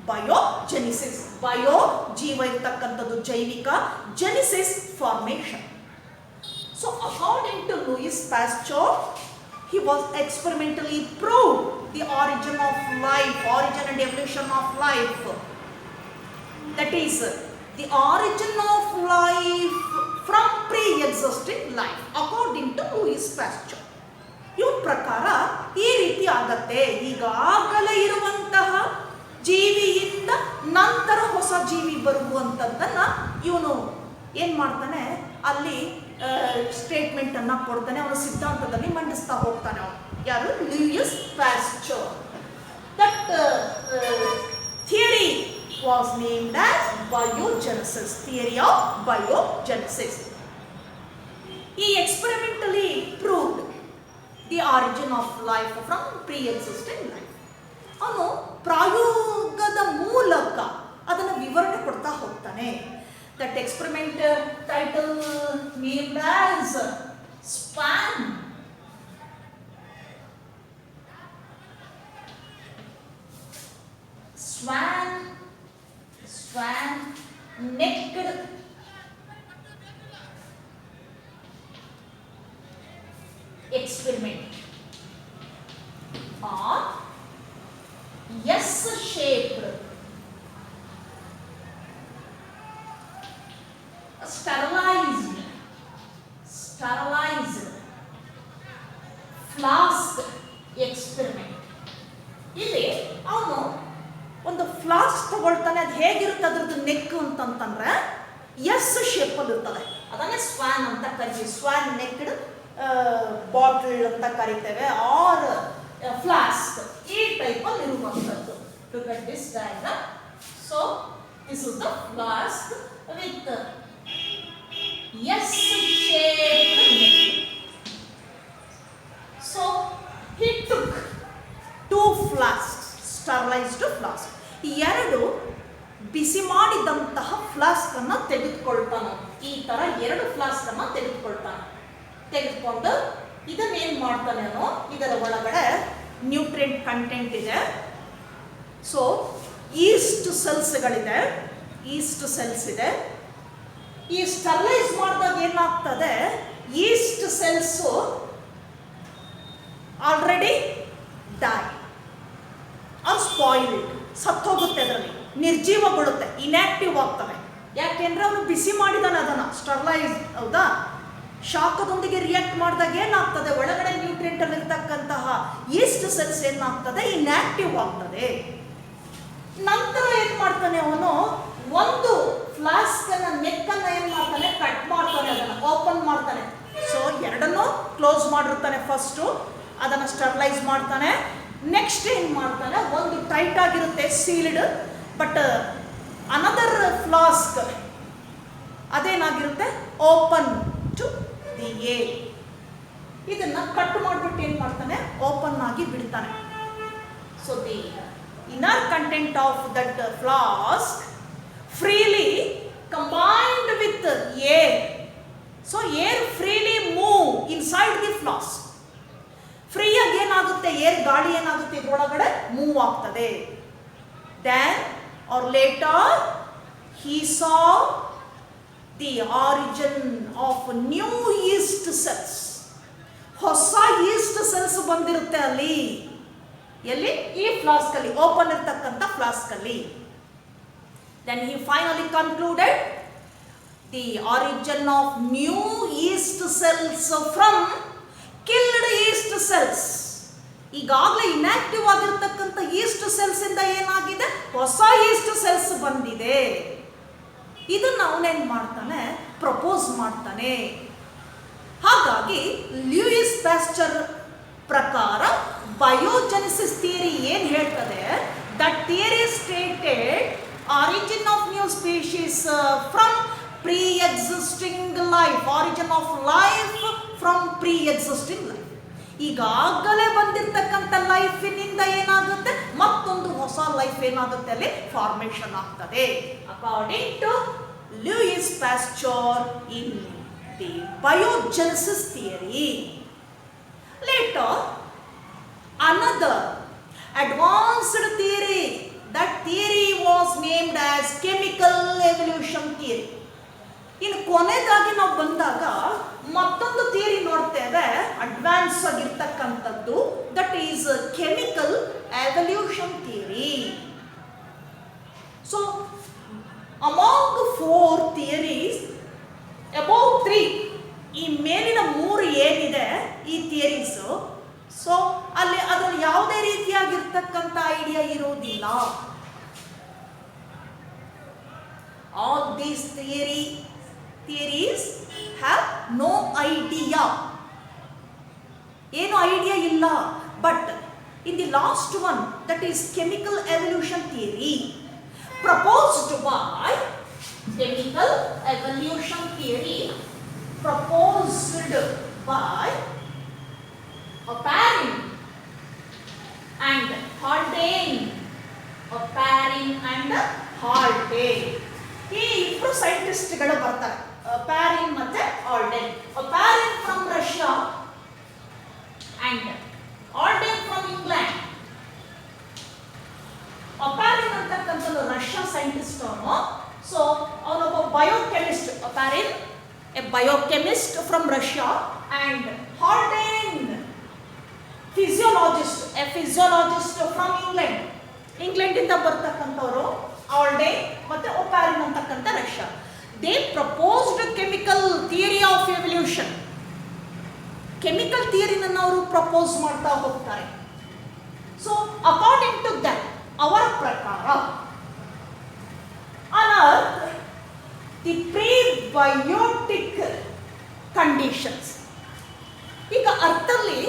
ಬಯೋಜೆನಿಸಿಸ್, ಬಯೋ ಜೀವ ಇರ್ತಕ್ಕಂಥದ್ದು ಜೈವಿಕ, Genesis formation. So according to Louis Pasteur, he was experimentally proved the origin of life, origin and evolution of life. That is, the origin of life from pre-existing life, according to Louis Pasteur. ಇವನ ಪ್ರಕಾರ ಈ ರೀತಿ ಆಗತ್ತೆ, ಈಗಾಗಲೇ ಇರುವಂತಹ ಜೀವಿಯಿಂದ ನಂತರ ಹೊಸ ಜೀವಿ ಬರುವಂಥದ್ದನ್ನು ಇವನು ಏನು ಮಾಡ್ತಾನೆ, ಅಲ್ಲಿ ಸ್ಟೇಟ್ಮೆಂಟ್ ಅನ್ನ ಕೊಡ್ತಾನೆ, ಅವನ ಸಿದ್ಧಾಂತದಲ್ಲಿ ಮಂಡಿಸ್ತಾ ಹೋಗ್ತಾನೆ. ಅವನು ಯಾರು, Louis Pasteur. That theory was named as biogenesis, theory of biogenesis. ಈ experimentally proved the origin of life from pre existing life. ಅವನು ಪ್ರಾಯೋಗದ ಮೂಲಕ ಅದನ್ನು ವಿವರಣೆ ಕೊಡ್ತಾ ಹೋಗ್ತಾನೆ. That experiment title named as SWAN. Swan necked experiment, or S-shaped sterilized flask experiment. ಇಲ್ಲಿ ಅವನು ಒಂದು ಫ್ಲಾಸ್ಕ್ ತಗೊಳ್ತಾನೆ, ಅದು ಹೇಗಿರುತ್ತೆ ಅದ್ರದ್ದು ನೆಕ್ ಅಂತಂತಂದ್ರೆ ಎಸ್ ಶೇಪಲ್ಲಿ ಇರ್ತದೆ, ಅದನ್ನೇ ಸ್ವಾನ್ ಅಂತ ಕರಿತೀವಿ. ಸ್ವಾನ್ ನೆಕ್ಡ್ ಬಾಟಲ್ ಅಂತ ಕರಿತೇವೆ, ಆರ್ ಫ್ಲಾಸ್ಕ್, ಈ ಟೈಪಲ್ಲಿ ಇರುವಂಥದ್ದು. To get this diagram, so this is the flask with S-shaped neck. So he took 2 flasks, sterilized flask. ಎರಡು ಬಿಸಿ ಮಾಡಿದಂತಹ ಫ್ಲಾಸ್ಕ್ ಅನ್ನ ತೆಗೆದುಕೊಳ್ತಾನೆ. ಈ ತರ 2 ಫ್ಲಾಸ್ಕ್ ಅನ್ನ ತೆಗೆದುಕೊಂಡು ಇದನ್ನೇನು ಮಾಡ್ತಾನೆ ಅವನು, ಇದರ ಒಳಗಡೆ ನ್ಯೂಟ್ರಿಯೆಂಟ್ ಕಂಟೆಂಟ್ ಇದೆ. ಸೊ ಈಸ್ಟ್ ಸೆಲ್ಸ್ಗಳಿದೆ, ಈಸ್ಟ್ ಸೆಲ್ಸ್ ಇದೆ. ಈ ಸ್ಟರ್ಲೈಸ್ ಮಾಡಿದಾಗ ಏನಾಗ್ತದೆ, yeast cells already die or spoiled, ಸತ್ತೋಗುತ್ತೆ, ಅದರಲ್ಲಿ ನಿರ್ಜೀವಗೊಳ್ಳುತ್ತೆ, ಇನ್ಯಾಕ್ಟಿವ್ ಆಗ್ತವೆ. ಯಾಕೆಂದ್ರೆ ಅವನು ಬಿಸಿ ಮಾಡಿದಾನೆ ಅದನ್ನು, ಸ್ಟರ್ಲೈಸ್, ಹೌದಾ, ಶಾಖದೊಂದಿಗೆ ರಿಯಾಕ್ಟ್ ಮಾಡಿದಾಗ ಏನಾಗ್ತದೆ, ಒಳಗಡೆ ನ್ಯೂಟ್ರಿಯೆಂಟ್ ಅಲ್ಲಿ ಇರ್ತಕ್ಕಂತಹ ಈಸ್ಟ್ ಸೆಲ್ಸ್ ಏನಾಗ್ತದೆ, ಇನ್ಯಾಕ್ಟಿವ್ ಆಗ್ತದೆ. ನಂತರ ಏನ್ ಮಾಡ್ತಾನೆ ಅವನು, ಒಂದು ಫ್ಲಾಸ್ಕ್ ಅನ್ನ ನೆಕ್ ಅನ್ನ ಏನ್ ಮಾಡ್ತಾನೆ, ಕಟ್ ಮಾಡ್ತಾನೆ, ಅದನ್ನ ಓಪನ್ ಮಾಡ್ತಾನೆ. ಸೊ ಎರಡನ್ನೂ ಕ್ಲೋಸ್ ಮಾಡಿರ್ತಾನೆ. ಫಸ್ಟು ಅದನ್ನ ಸ್ಟರ್ಲೈಸ್ ಮಾಡ್ತಾನೆ, ನೆಕ್ಸ್ಟ್ ಏನ್ ಮಾಡ್ತಾನೆ, ಒಂದು ಟೈಟ್ ಆಗಿರುತ್ತೆ ಸೀಲ್ಡ್, ಬಟ್ ಅನದರ್ ಫ್ಲಾಸ್ಕ್ ಅದೇನಾಗಿರುತ್ತೆ, ಓಪನ್ ಟು ದಿ ಏರ್. ಇದನ್ನ ಕಟ್ ಮಾಡಿಬಿಟ್ಟು ಏನ್ ಮಾಡ್ತಾನೆ, ಓಪನ್ ಆಗಿ ಬಿಡ್ತಾನೆ. So the inner content of that flask freely combined with air. So air freely move inside the flask. Free ಆಗಿ ಏನಾಗುತ್ತೆ, ಏರ್ ಗಾಳಿ ಏನಾಗುತ್ತೆ ಇದರೊಳಗಡೆ ಮೂವ್ ಆಗ್ತದೆ. Then or later he saw the origin of new yeast cells. ಹೊಸ East cells ಬಂದಿರುತ್ತೆ ಅಲ್ಲಿ, ಎಲ್ಲಿ, ಈ ಫ್ಲಾಸ್ಕ್ ಅಲ್ಲಿ, ಓಪನ್ ಇರ್ತಕ್ಕಂಥ ಫ್ಲಾಸ್ಕ್ ಅಲ್ಲಿ. Then he finally concluded the origin of new yeast cells from killed East cells. ಈಗಾಗಲೇ ಇನ್ಆಕ್ಟಿವ್ ಆಗಿರ್ತಕ್ಕಂಥ ಈಸ್ಟ್ ಸೆಲ್ಸ್ ಇಂದ ಏನಾಗಿದೆ, ಹೊಸ ಈಸ್ಟ್ ಸೆಲ್ಸ್ ಬಂದಿದೆ. ಇದನ್ನ ಅವನೇನ್ ಮಾಡ್ತಾನೆ, ಪ್ರಪೋಸ್ ಮಾಡ್ತಾನೆ. ಹಾಗಾಗಿ ಲೂಯಿಸ್ ಪ್ಯಾಸ್ಚರ್ ಪ್ರಕಾರ ಬಯೋಜೆನಿಸಿಸ್ ಥಿಯರಿ ಏನ್ ಹೇಳ್ತದೆ, that theory stated origin of new species from pre existing life, origin of life from pre existing life. ಈಗಾಗಲೇ ಬಂದಿರತಕ್ಕಂಥ ಲೈಫಿನಿಂದ ಏನಾಗುತ್ತೆ, ಮತ್ತೊಂದು ಹೊಸ ಲೈಫ್ ಏನಾಗುತ್ತೆ, ಅಲ್ಲಿ ಫಾರ್ಮೇಷನ್ ಆಗ್ತದೆ. According to Louis Pasteur in the biogenesis theory. Later, another advanced theory, that theory was named as chemical evolution theory. ಇನ್ನು ಕೊನೆಯದಾಗಿ ನಾವು ಬಂದಾಗ ಮತ್ತೊಂದು ಥಿಯರಿ ನೋಡ್ತೇವೆ, ಅಡ್ವಾನ್ಸ್ ಆಗಿರ್ತಕ್ಕಂಥದ್ದು, that is chemical evolution theory. So among 4 theories, above 3, ಈ ಮೇಲಿನ 3 ಏನಿದೆ ಈ ಥಿಯರೀಸು, ಸೊ ಅಲ್ಲಿ ಅದ್ರಲ್ಲಿ ಯಾವುದೇ ರೀತಿಯಾಗಿರ್ತಕ್ಕಂಥ ಐಡಿಯಾ ಇರೋದಿಲ್ಲ. All these theories have no idea, ಏನು ಐಡಿಯಾ ಇಲ್ಲ. But in the last one, that is chemical evolution theory, proposed by chemical evolution theory proposed by Oparin and Haldane. Oparin and Haldane. ಈ ಇಬ್ಬರು ಸೈಂಟಿಸ್ಟ್ಗಳು ಬರ್ತಾರೆ, Oparin ಮತ್ತೆ Haldane. Oparin from Russia and Haldane from England. Oparin ಅಂತಕ್ಕಂಥದ್ದು Russia scientist ಅವನು. So ಅವನೊಬ್ಬ ಬಯೋಕೆಮಿಸ್ಟ್, Oparin a biochemist from Russia, and Haldane a physiologist from England. England ಇಂದ ಬರ್ತಕ್ಕಂಥವರು Haldane ಮತ್ತೆ Oparin ಅಂತಕ್ಕಂಥ Russia. They proposed chemical theory of evolution. Chemical ಥಿಯರಿನನ್ನು ಅವರು propose ಮಾಡ್ತಾ ಹೋಗ್ತಾರೆ. ಸೊ ಅಕಾರ್ಡಿಂಗ್ ಟು ದಟ್, ಅವರ ಪ್ರಕಾರ on earth the prebiotic conditions, ಈಗ ಅರ್ಥದಲ್ಲಿ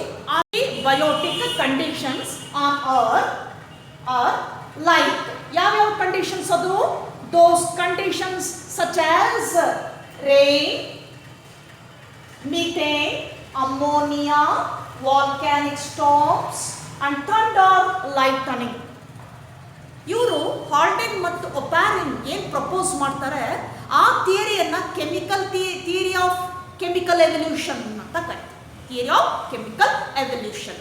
biotic conditions on earth are like ಯಾವ್ಯಾವ ಕಂಡೀಷನ್ಸ್ ಅದು, those conditions such as rain, methane, ammonia, volcanic storms and thunder, lightning. ಇವರು ಹಾಲ್ಡೇನ್ ಮತ್ತು ಒಪಾರಿನ್ ಏನು ಪ್ರಪೋಸ್ ಮಾಡ್ತಾರೆ, ಆ ಥಿಯರಿಯನ್ನು chemical theory of chemical evolution ಅಂತ ಕರೀತಾರೆ. Theory of chemical evolution.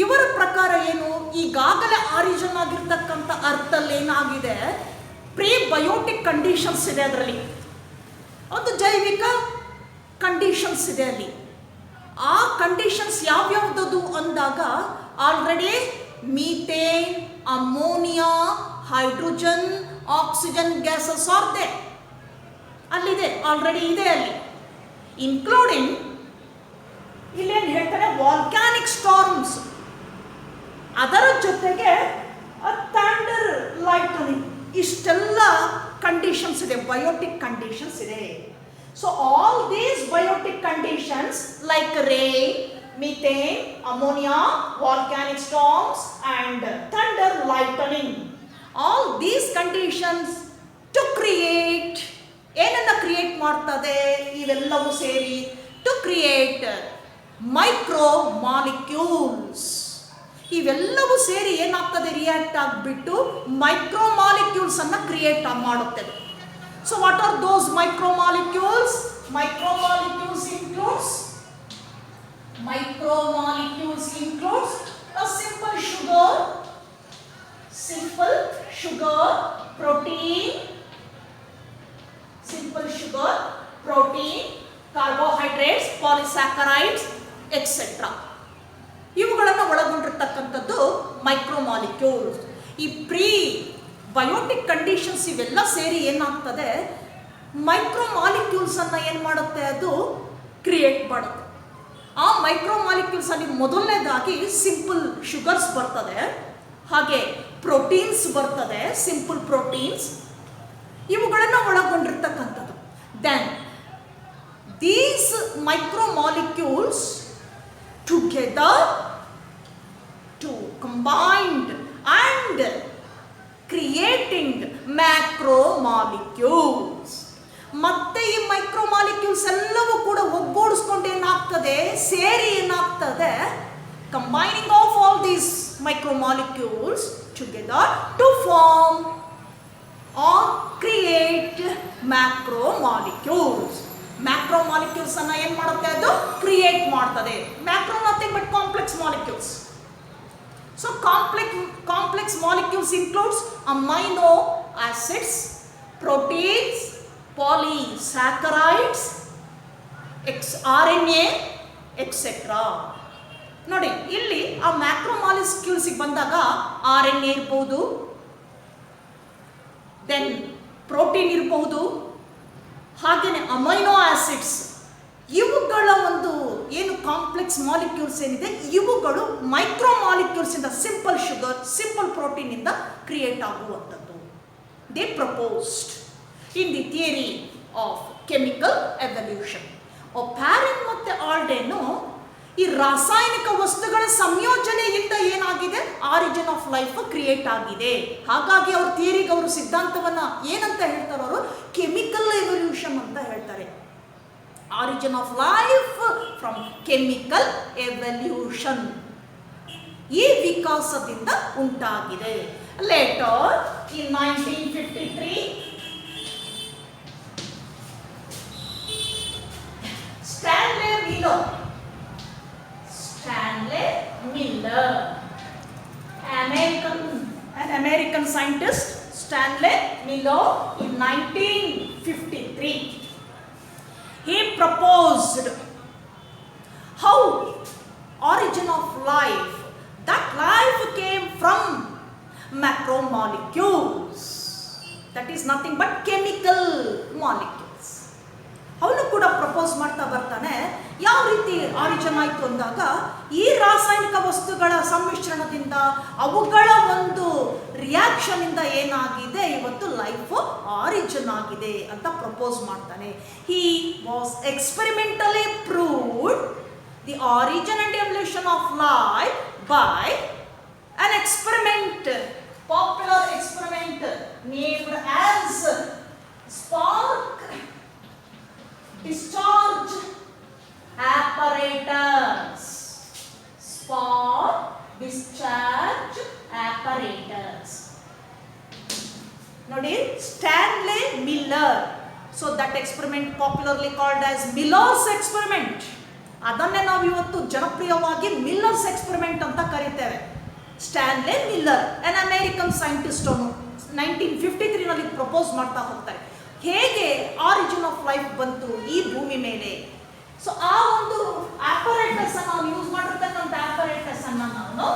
ಇವರ ಪ್ರಕಾರ ಏನು, ಈಗಾಗಲೇ ಆರಿಜಿನ್ ಆಗಿರ್ತಕ್ಕಂಥ ಅರ್ಥಲ್ಲಿ ಏನಾಗಿದೆ, ಪ್ರೀಬಯೋಟಿಕ್ ಕಂಡೀಷನ್ಸ್ ಇದೆ, ಅದರಲ್ಲಿ ಒಂದು ಜೈವಿಕ ಕಂಡೀಷನ್ಸ್ ಇದೆ ಅಲ್ಲಿ. ಆ ಕಂಡೀಷನ್ಸ್ ಯಾವ್ಯಾವ್ದು ಅಂದಾಗ already methane, ammonia, hydrogen, oxygen gases are they, ಅಲ್ಲಿದೆ, ಆಲ್ರೆಡಿ ಇದೆ ಅಲ್ಲಿ. ಇನ್ಕ್ಲೂಡಿಂಗ್ ಇಲ್ಲೇನು ಹೇಳ್ತಾರೆ, ವಾಲ್ಕ್ಯಾನಿಕ್ ಸ್ಟಾರ್ಮ್ಸ್, ಅದರ ಜೊತೆಗೆ ಥಂಡರ್, ಲೈಟನಿಂಗ್, ಇಷ್ಟೆಲ್ಲ ಕಂಡೀಷನ್ಸ್ ಇದೆ, ಬಯೋಟಿಕ್ ಕಂಡೀಷನ್ಸ್ ಇದೆ. So all these biotic conditions like rain, methane, ammonia, volcanic storms and thunder, lightning, all these conditions to create, ಏನನ್ನ ಕ್ರಿಯೇಟ್ ಮಾಡ್ತದೆ ಇವೆಲ್ಲವೂ ಸೇರಿ, to create micro molecules. ಇವೆಲ್ಲವೂ ಸೇರಿ ಏನಾಗ್ತದೆ, ರಿಯಾಕ್ಟ್ ಆಗಿಬಿಟ್ಟು ಮೈಕ್ರೋ ಮಾಲಿಕ್ಯೂಲ್ಸ್ ಅನ್ನ ಕ್ರಿಯೇಟ್ ಮಾಡುತ್ತೆ. So what are those micro molecules? Micromolecules includes a simple sugar, protein, carbohydrates, polysaccharides, etc. ಇವುಗಳನ್ನು ಒಳಗೊಂಡಿರ್ತಕ್ಕಂಥದ್ದು ಮೈಕ್ರೋಮಾಲಿಕ್ಯೂಲ್ಸ್. ಈ ಬಯೋಟಿಕ್ ಕಂಡೀಷನ್ಸ್ ಇವೆಲ್ಲ ಸೇರಿ ಏನಾಗ್ತದೆ, ಮೈಕ್ರೋಮಾಲಿಕ್ಯೂಲ್ಸ್ ಅನ್ನ ಏನು ಮಾಡುತ್ತೆ, ಅದು ಕ್ರಿಯೇಟ್ ಮಾಡುತ್ತೆ. ಆ ಮೈಕ್ರೋ ಮಾಲಿಕ್ಯೂಲ್ಸ್ ಅಲ್ಲಿ ಮೊದಲನೇದಾಗಿ ಸಿಂಪಲ್ ಶುಗರ್ಸ್ ಬರ್ತದೆ, ಹಾಗೆ ಪ್ರೋಟೀನ್ಸ್ ಬರ್ತದೆ, ಸಿಂಪಲ್ ಪ್ರೋಟೀನ್ಸ್ ಇವುಗಳನ್ನು ಒಳಗೊಂಡಿರ್ತಕ್ಕಂಥದ್ದು. Then these micro molecules together to combined and creating macro molecules. ಮತ್ತೆ ಈ ಮೈಕ್ರೋ ಮಾಲಿಕ್ಯೂಲ್ಸ್ ಎಲ್ಲವೂ ಕೂಡ ಒಗ್ಗೂಡಿಸ್ಕೊಂಡು ಏನಾಗ್ತದೆ, ಸೇರಿ ಏನಾಗ್ತದೆ, combining of all these micro molecules together to form or create macro molecules. Macro molecules ಅನ್ನ ಏನ್ ಮಾಡುತ್ತೆ, ಅದು ಕ್ರಿಯೇಟ್ ಮಾಡ್ತದೆ. Macro nothing but complex molecules. So complex molecules includes amino acids, proteins, polysaccharides, RNA, etc. ನೋಡಿ ಇಲ್ಲಿ ಆ macro molecules ಬಂದಾಗ RNA ಇರಬಹುದು, ದೆನ್ ಪ್ರೋಟೀನ್ ಇರಬಹುದು, ಹಾಗೇನೆ ಅಮೈನೋ ಆಸಿಡ್ಸ್. ಇವುಗಳ ಒಂದು ಏನು ಕಾಂಪ್ಲೆಕ್ಸ್ ಮಾಲಿಕ್ಯೂಲ್ಸ್ ಏನಿದೆ ಇವುಗಳು ಮೈಕ್ರೋ ಮಾಲಿಕ್ಯೂಲ್ಸ್ ಇಂದ, ಸಿಂಪಲ್ ಶುಗರ್, ಸಿಂಪಲ್ ಪ್ರೋಟೀನ್ ಇಂದ ಕ್ರಿಯೇಟ್ ಆಗುವಂಥದ್ದು. They proposed in the theory of chemical evolution. ಒಪ್ಯಾರಿನ್ ಮತ್ತೆ ಆಲ್ಡೆನು ಈ ರಾಸಾಯನಿಕ ವಸ್ತುಗಳ ಸಂಯೋಜನೆಯಿಂದ ಏನಾಗಿದೆ, ಆರಿಜಿನ್ ಆಫ್ ಲೈಫ್ ಕ್ರಿಯೇಟ್ ಆಗಿದೆ. ಹಾಗಾಗಿ ಅವ್ರ ಥಿಯರಿಗೆ, ಅವರು ಸಿದ್ಧಾಂತವನ್ನ ಏನಂತ ಹೇಳ್ತಾರೆ, ಅವರು ಕೆಮಿಕಲ್ ಎವಲ್ಯೂಷನ್ ಅಂತ ಹೇಳ್ತಾರೆ. Origin of life from chemical evolution. ಈ ವಿಕಾಸದಿಂದ ಉಂಟಾಗಿದೆ. Later in 1953 Stanley Miller, an American scientist, Stanley Miller, in 1953 he proposed how origin of life, that life came from macromolecules, that is nothing but chemical molecules. ಅವನು ಕೂಡ propose ಮಾಡ್ತಾ ಬರ್ತಾನೆ, ಯಾವ ರೀತಿ origin ಆಯಿತು ಅಂದಾಗ ಈ ರಾಸಾಯನಿಕ ವಸ್ತುಗಳ ಸಮ್ಮಿಶ್ರಣದಿಂದ, ಅವುಗಳ ಒಂದು ರಿಯಾಕ್ಷನ್ ಇಂದ ಏನಾಗಿದೆ, ಇವತ್ತು ಲೈಫ್ ಆರಿಜಿನ್ ಆಗಿದೆ ಅಂತ ಪ್ರಪೋಸ್ ಮಾಡ್ತಾನೆ. He was experimentally proved the origin and evolution of life by an experiment, popular experiment named as spark discharge apparatus. Spark discharge apparatus. ನೋಡಿ, Stanley Miller. So that experiment popularly called as Miller's experiment. ಅದನ್ನೇ ನಾವು ಇವತ್ತು ಜನಪ್ರಿಯವಾಗಿ Miller's experiment ಅಂತ ಕರೀತೇವೆ. Stanley Miller, an American scientist, ಅವನು 1953 propose ಮಾಡ್ತಾ ಹೋಗ್ತಾರೆ, ಹೇಗೆ ಆರಿಜಿನ್ ಆಫ್ ಲೈಫ್ ಬಂತು ಈ ಭೂಮಿ ಮೇಲೆ. ಸೊ ಆ ಒಂದು ಆಪರೇಟಸ್ ಅನ್ನು ನಾವು ಯೂಸ್ ಮಾಡಿರ್ತಕ್ಕಂಥ ಆಪರೇಟಸ್ ಅನ್ನು ನಾವು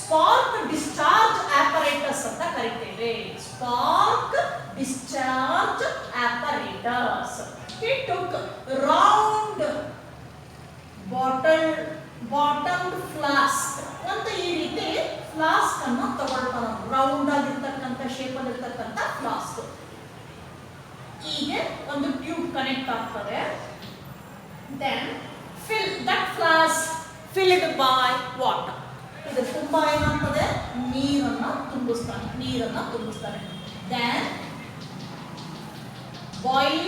ಸ್ಪಾರ್ಕ್ ಡಿಸ್ಚಾರ್ಜ್ ಆಪರೇಟಸ್ ಅಂತ ಕರಿತೇವೆ. Spark discharge apparatus. He took round bottomed flask ಅಂತ ಈ ರೀತಿ ಫ್ಲಾಸ್ಕ್ ಅನ್ನು ತಗೊಳ್ತಾರೆ. ರೌಂಡ್ ಆಗಿರ್ತಕ್ಕಂಥ ಶೇಪ್ ಅಲ್ಲಿ ಇರ್ತಕ್ಕಂಥ ಫ್ಲಾಸ್ಕ್. ಈಗ ಒಂದು ಟ್ಯೂಬ್ ಕನೆಕ್ಟ್ ಆಗ್ತದೆ. Then fill that flask filled by water. ಇದು ತುಂಬಾ ಏನಾಗ್ತದೆ, ನೀರನ್ನ ತುಂಬಿಸ್ತಾನೆ. Then boil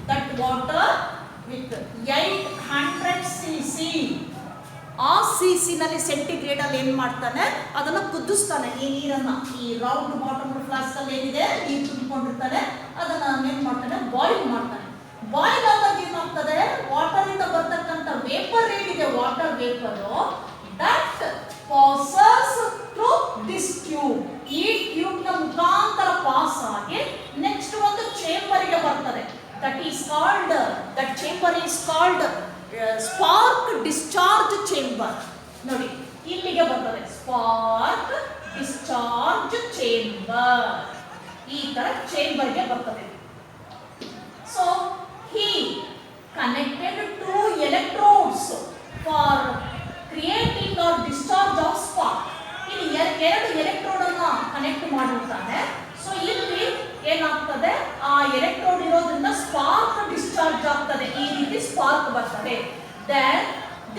that water with 800 cc. ಆ ಸಿಸಿ ನಲ್ಲಿ ಸೆಂಟಿಗ್ರೇಡ್ ಅಲ್ಲಿ ಏನ್ ಮಾಡ್ತಾನೆ, ಅದನ್ನ ಕುದಿಸ್ತಾನೆ. ಈ ನೀರನ್ನ, ಈ ರೌಂಡ್ ಬಾಟಮ್ ಫ್ಲಾಸ್ಕ್ ಅಲ್ಲಿ ಏನಿದೆ ನೀರು ತುಂಬಿಕೊಂಡಿರ್ತಾನೆ, ಅದನ್ನ ಏನ್ ಮಾಡ್ತಾನೆ, ಬಾಯ್ಲ್ ಮಾಡ್ತಾನೆ. ಬಾಯ್ಲ್ ಆದಾಗ ಏನಾಗ್ತದೆ, ವಾಟರ್ ಇಂದ ಬರ್ತಕ್ಕಂಥ ವೇಪರ್ ಏನಿದೆ, water vapour, that passes through this tube. ಈ ಟ್ಯೂಬ್ ನ ಮುಖಾಂತರ ಪಾಸ್ ಆಗಿ ನೆಕ್ಸ್ಟ್ ಒಂದು ಚೇಂಬರ್ ಗೆ ಬರ್ತದೆ. that chamber is called spark discharge chamber. ನೋಡಿ, ಇಲ್ಲಿಗೆ ಬರ್ತದೆ ಸ್ಪಾರ್ಕ್ ಡಿಸ್ಚಾರ್ಜ್ ಚೇಂಬರ್. ಈ ತರ ಚೇಂಬರ್ ಗೆ ಬರ್ತದೆ. So he connected 2 electrodes for creating or discharge of spark. ಇಲ್ಲಿ ಎರಡು ಎಲೆಕ್ಟ್ರೋಡ್ ಅನ್ನ ಕನೆಕ್ಟ್ ಮಾಡಿರ್ತಾರೆ. ಸೊ ಇಲ್ಲಿ ಏನಾಗ್ತದೆ, ಆ ಎಲೆಕ್ಟ್ರೋಡ್ ಇರೋದ್ರಿಂದ ಸ್ಪಾರ್ಕ್ ಡಿಸ್ಚಾರ್ಜ್ ಆಗ್ತದೆ. ಈ ರೀತಿ ಸ್ಪಾರ್ಕ್ ಬರ್ತದೆ. Then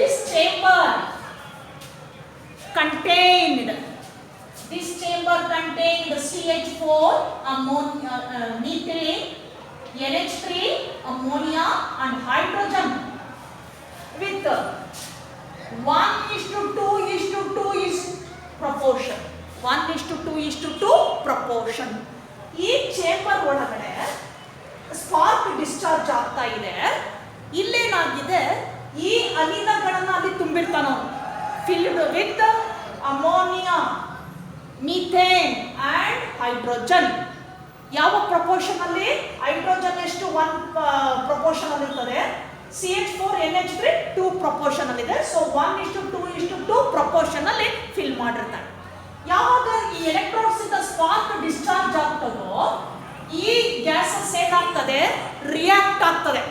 this chamber contained CH4, methane, NH3, ammonia and hydrogen with 1:2:2 is proportion. 1:2:2 proportion. ಈ ಚೇಂಬರ್ ಒಳಗಡೆ ಸ್ಪಾರ್ಕ್ ಡಿಸ್ಚಾರ್ಜ್ ಆಗ್ತಾ ಇದೆ. ಇಲ್ಲೇನಾಗಿದೆ, ಈ ಅನಿಲಗಳನ್ನ ಅಲ್ಲಿ ತುಂಬಿರ್ತಾನ, filled with ammonia, methane and hydrogen. ಯಾವ ಪ್ರಪೋರ್ಷನ್ ಅಲ್ಲಿ? ಹೈಡ್ರೋಜನ್ ಎಷ್ಟು 1 ಪ್ರಪೋರ್ಷನ್ ಅಲ್ಲಿ ಇರ್ತದೆ, CH4 NH3 2 ಪ್ರಪೋರ್ಷನ್ ಅಲ್ಲಿ ಇದೆ. ಸೊ 1:2:2 ಪ್ರಪೋರ್ಷನ್ ಅಲ್ಲಿ ಫಿಲ್ ಮಾಡಿರ್ತಾರೆ. ಯಾವಾಗ ಈ ಎಲೆಕ್ಟ್ರಾನ್ಸ್ ಇಂದ ಸ್ಪಾರ್ಕ್ ಡಿಸ್ಚಾರ್ಜ್ ಆಗ್ತದೋ ಈ ಗ್ಯಾಸಸ್ ಏನಾಗ್ತದೆ, ರಿಯಾಕ್ಟ್ ಆಗ್ತದೆ.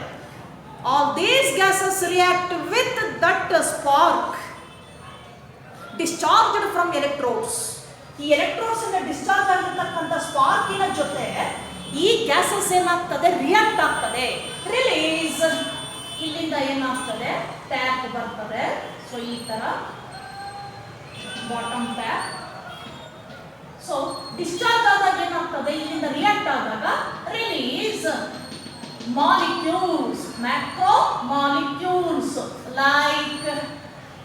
All these gases react with that spark discharged from electrodes. ಈ ಎಲೆಕ್ಟ್ರೋಡ್ಸ್ ಇಂದ ಡಿಸ್ಚಾರ್ಜ್ ಆಗಿರತಕ್ಕಂಥ ಸ್ಪಾರ್ಕಿನ ಜೊತೆ ಈ ಗ್ಯಾಸಸ್ ಏನಾಗ್ತದೆ, ರಿಯಾಕ್ಟ್ ಆಗ್ತದೆ, ರಿಲೀಸ್. ಇಲ್ಲಿಂದ ಏನಾಗ್ತದೆ, ಟ್ಯಾಪ್ ಬರ್ತದೆ. ಸೊ ಈ ತರ ಬಾಟಮ್ ಟ್ಯಾಪ್. ಸೊ ಡಿಸ್ಚಾರ್ಜ್ ಆದಾಗ ಏನಾಗ್ತದೆ, ಇಲ್ಲಿಂದ ರಿಯಾಕ್ಟ್ ಆದಾಗ release molecules, macro molecules like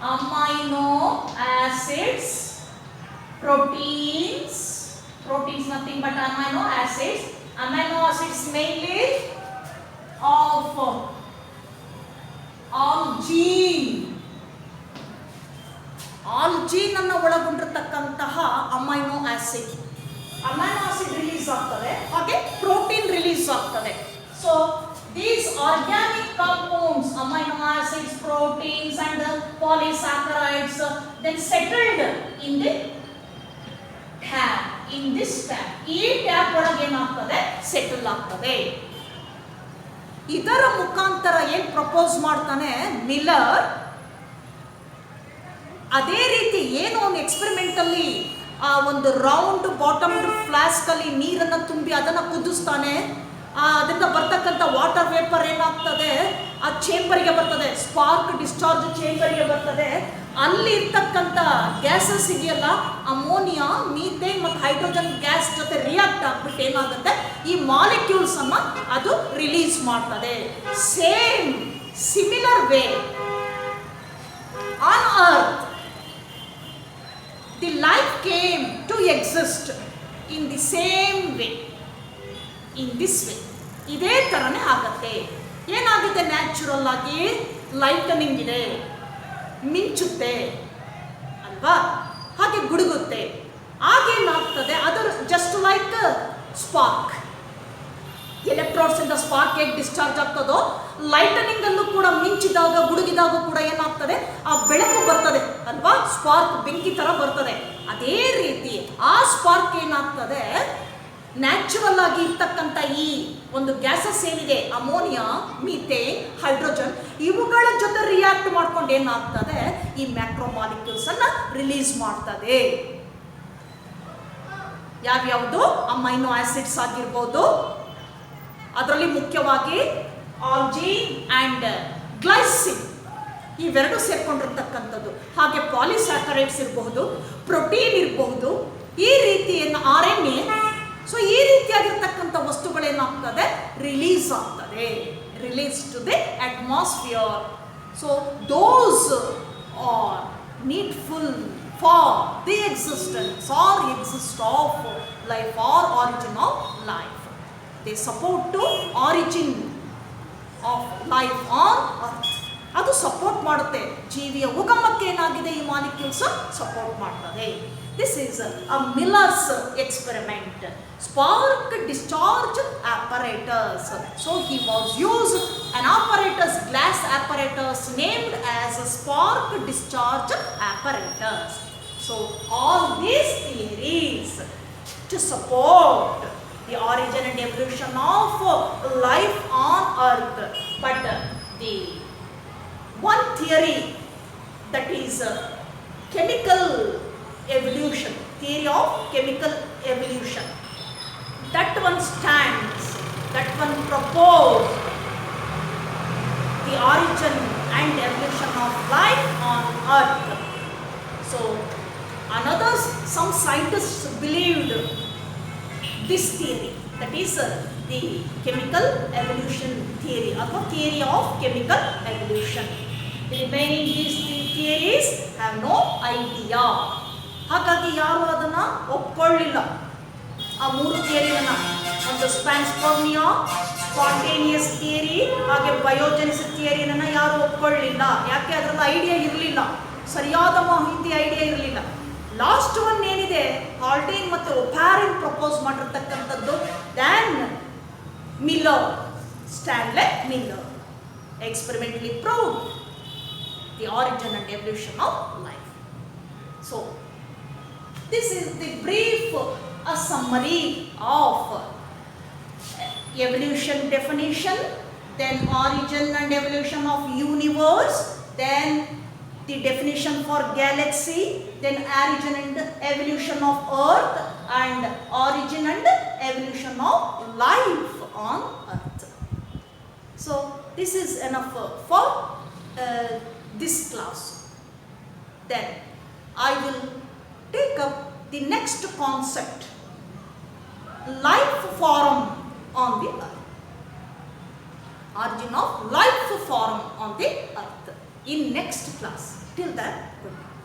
amino acids, proteins nothing but amino acids mainly of ಆಲ್ಜಿನ್ ಅನ್ನು ಒಳಗೊಂಡಿರತಕ್ಕಂತಹ ಅಮೈನೋ ಆಸಿಡ್ ರಿಲೀಸ್ ಆಗ್ತದೆ, ಹಾಗೆ ಪ್ರೋಟೀನ್ ರಿಲೀಸ್ ಆಗ್ತದೆ. So these organic compounds, amino acids, proteins and polysaccharides then settled in the tab, in this tab. ಈ tab ಒಳಗೆ ಏನಾಗ್ತದೆ, settle ಆಗ್ತದೆ. ಇದರ ಮುಖಾಂತರ ಏನ್ ಪ್ರಪೋಸ್ ಮಾಡ್ತಾನೆ ಮಿಲ್ಲರ್, ಅದೇ ರೀತಿ ಏನು ಒಂದು ಎಕ್ಸ್ಪೆರಿಮೆಂಟ್ ಅಲ್ಲಿ ಆ ಒಂದು ರೌಂಡ್ ಬಾಟಮ್ಡ್ ಫ್ಲಾಸ್ಕ್ ಅಲ್ಲಿ ನೀರನ್ನು ತುಂಬಿ ಅದನ್ನು ಕುದಿಸ್ತಾನೆ. ಅದರಿಂದ ಬರ್ತಕ್ಕಂಥ ವಾಟರ್ ವೇಪರ್ ಏನಾಗ್ತದೆ, ಆ ಚೇಂಬರ್ಗೆ ಬರ್ತದೆ, ಸ್ಪಾರ್ಕ್ ಡಿಸ್ಚಾರ್ಜ್ ಚೇಂಬರ್ಗೆ ಬರ್ತದೆ. ಅಲ್ಲಿ ಇರ್ತಕ್ಕಂಥ ಗ್ಯಾಸಸ್ ಇದೆಯಲ್ಲ, ಅಮೋನಿಯಾ, ಮೀಥೇನ್ ಮತ್ತು ಹೈಡ್ರೋಜನ್ ಗ್ಯಾಸ್ ಜೊತೆ ರಿಯಾಕ್ಟ್ ಆಗ್ಬಿಟ್ಟು ಏನಾಗುತ್ತೆ, ಈ ಮಾಲಿಕ್ಯೂಲ್ಸ್ ಅನ್ನ ಅದು ರಿಲೀಸ್ ಮಾಡ್ತದೆ. Same similar way on earth the life came to exist in the same way, in this way. ಇದೇ ಥರನೇ ಆಗುತ್ತೆ. ಏನಾಗುತ್ತೆ, ನ್ಯಾಚುರಲ್ ಆಗಿ ಲೈಟನಿಂಗ್ ಇದೆ, ಮಿಂಚುತ್ತೆ ಅಲ್ವಾ, ಹಾಗೆ ಗುಡುಗುತ್ತೆ. ಆಗೇನಾಗ್ತದೆ, ಅದರ ಜಸ್ಟ್ ಲೈಕ್ ಸ್ಪಾರ್ಕ್, ಎಲೆಕ್ಟ್ರಾನ್ಸ್ ಇಂದ ಸ್ಪಾರ್ಕ್ ಹೇಗೆ ಡಿಸ್ಚಾರ್ಜ್ ಆಗ್ತದೋ, ಲೈಟನಿಂಗ್ ಅಲ್ಲೂ ಕೂಡ ಮಿಂಚಿದಾಗ ಗುಡುಗಿದಾಗ ಕೂಡ ಏನಾಗ್ತದೆ, ಆ ಬೆಳಕು ಬರ್ತದೆ ಅಲ್ವಾ, ಸ್ಪಾರ್ಕ್ ಬೆಂಕಿ ಥರ ಬರ್ತದೆ. ಅದೇ ರೀತಿ ಆ ಸ್ಪಾರ್ಕ್ ಏನಾಗ್ತದೆ, ನ್ಯಾಚುರಲ್ ಆಗಿ ಇರ್ತಕ್ಕಂಥ ಈ ಒಂದು ಗ್ಯಾಸಸ್ ಏನಿದೆ, ಅಮೋನಿಯಾ, ಮೀಥೇನ್, ಹೈಡ್ರೋಜನ್, ಇವುಗಳ ಜೊತೆ ರಿಯಾಕ್ಟ್ ಮಾಡ್ಕೊಂಡು ಏನಾಗ್ತದೆ, ಈ ಮ್ಯಾಕ್ರೋ ಮಾಲಿಕ್ಯೂಲ್ಸ್ ಅನ್ನ ರಿಲೀಸ್ ಮಾಡ್ತದೆ. ಯಾವ್ಯಾವುದು, ಅಮೈನೋ ಆಸಿಡ್ಸ್ ಆಗಿರ್ಬೋದು, ಅದರಲ್ಲಿ ಮುಖ್ಯವಾಗಿ ಆಲ್ಜಿನ್ ಅಂಡ್ ಗ್ಲೈಸಿನ್ ಇವೆರಡು ಸೇರ್ಕೊಂಡಿರ್ತಕ್ಕಂಥದ್ದು. ಹಾಗೆ ಪಾಲಿಸ್ಯಾಕರೈಡ್ಸ್ ಇರಬಹುದು, ಪ್ರೋಟೀನ್ ಇರಬಹುದು, ಈ ರೀತಿಯನ್ನು RNA. ಸೊ ಈ ರೀತಿಯಾಗಿರ್ತಕ್ಕಂಥ ವಸ್ತುಗಳೇನಾಗ್ತದೆ, ರಿಲೀಸ್ ಆಗ್ತದೆ, release to the atmosphere. So those are needful for the existence or exist of life or origin of life. They support to origin of life on earth. ಅದು support ಮಾಡುತ್ತೆ, ಜೀವಿಯ ಉಗಮಕ್ಕೆ ಏನಾಗಿದೆ ಈ ಮಾಲಿಕ್ಯೂಲ್ಸ್ ಸಪೋರ್ಟ್ ಮಾಡ್ತದೆ. This is a Miller's experiment, spark discharge apparatus. So he was used an apparatus, glass apparatus named as a spark discharge apparatus. So all these theories to support the origin and evolution of life on earth. But the one theory that is chemical evolution, theory of chemical evolution. That one stands, that one proposed the origin and evolution of life on earth. So some scientists believed this theory, that is the chemical evolution theory or theory of chemical evolution. The remaining these three theories have no idea. ಹಾಗಾಗಿ ಯಾರು ಅದನ್ನು ಒಪ್ಕೊಳ್ಳಿಲ್ಲ. ಆ ಮೂರು ಥಿಯರಿನ, ಒಂದು ಸ್ಪಾನ್ಸ್ಪರ್ಮಿಯಾ, spontaneous theory ಹಾಗೆ ಬಯೋಜೆನಿಸಿಸ್ ಥಿಯರಿನ ಯಾರು ಒಪ್ಕೊಳ್ಳಿಲ್ಲ. ಯಾಕೆ? ಅದರಲ್ಲಿ ಐಡಿಯಾ ಇರಲಿಲ್ಲ, ಸರಿಯಾದ ಮಾಹಿತಿ ಐಡಿಯಾ ಇರಲಿಲ್ಲ. ಲಾಸ್ಟ್ ಒನ್ ಏನಿದೆ, ಹಾಲ್ಡೇನ್ ಮತ್ತು ಒಪ್ಯಾರಿನ್ ಪ್ರಪೋಸ್ ಮಾಡಿರ್ತಕ್ಕಂಥದ್ದು, then Miller, Stanley Miller experimentally proved the origin and evolution of life. So this is the brief summary of evolution definition, then origin and evolution of universe, then the definition for galaxy, then origin and evolution of earth, and origin and evolution of life on earth. So this is enough for this class. Then I will take up the next concept, life form on the earth. Origin of life form on the earth in next class. Till then, goodbye.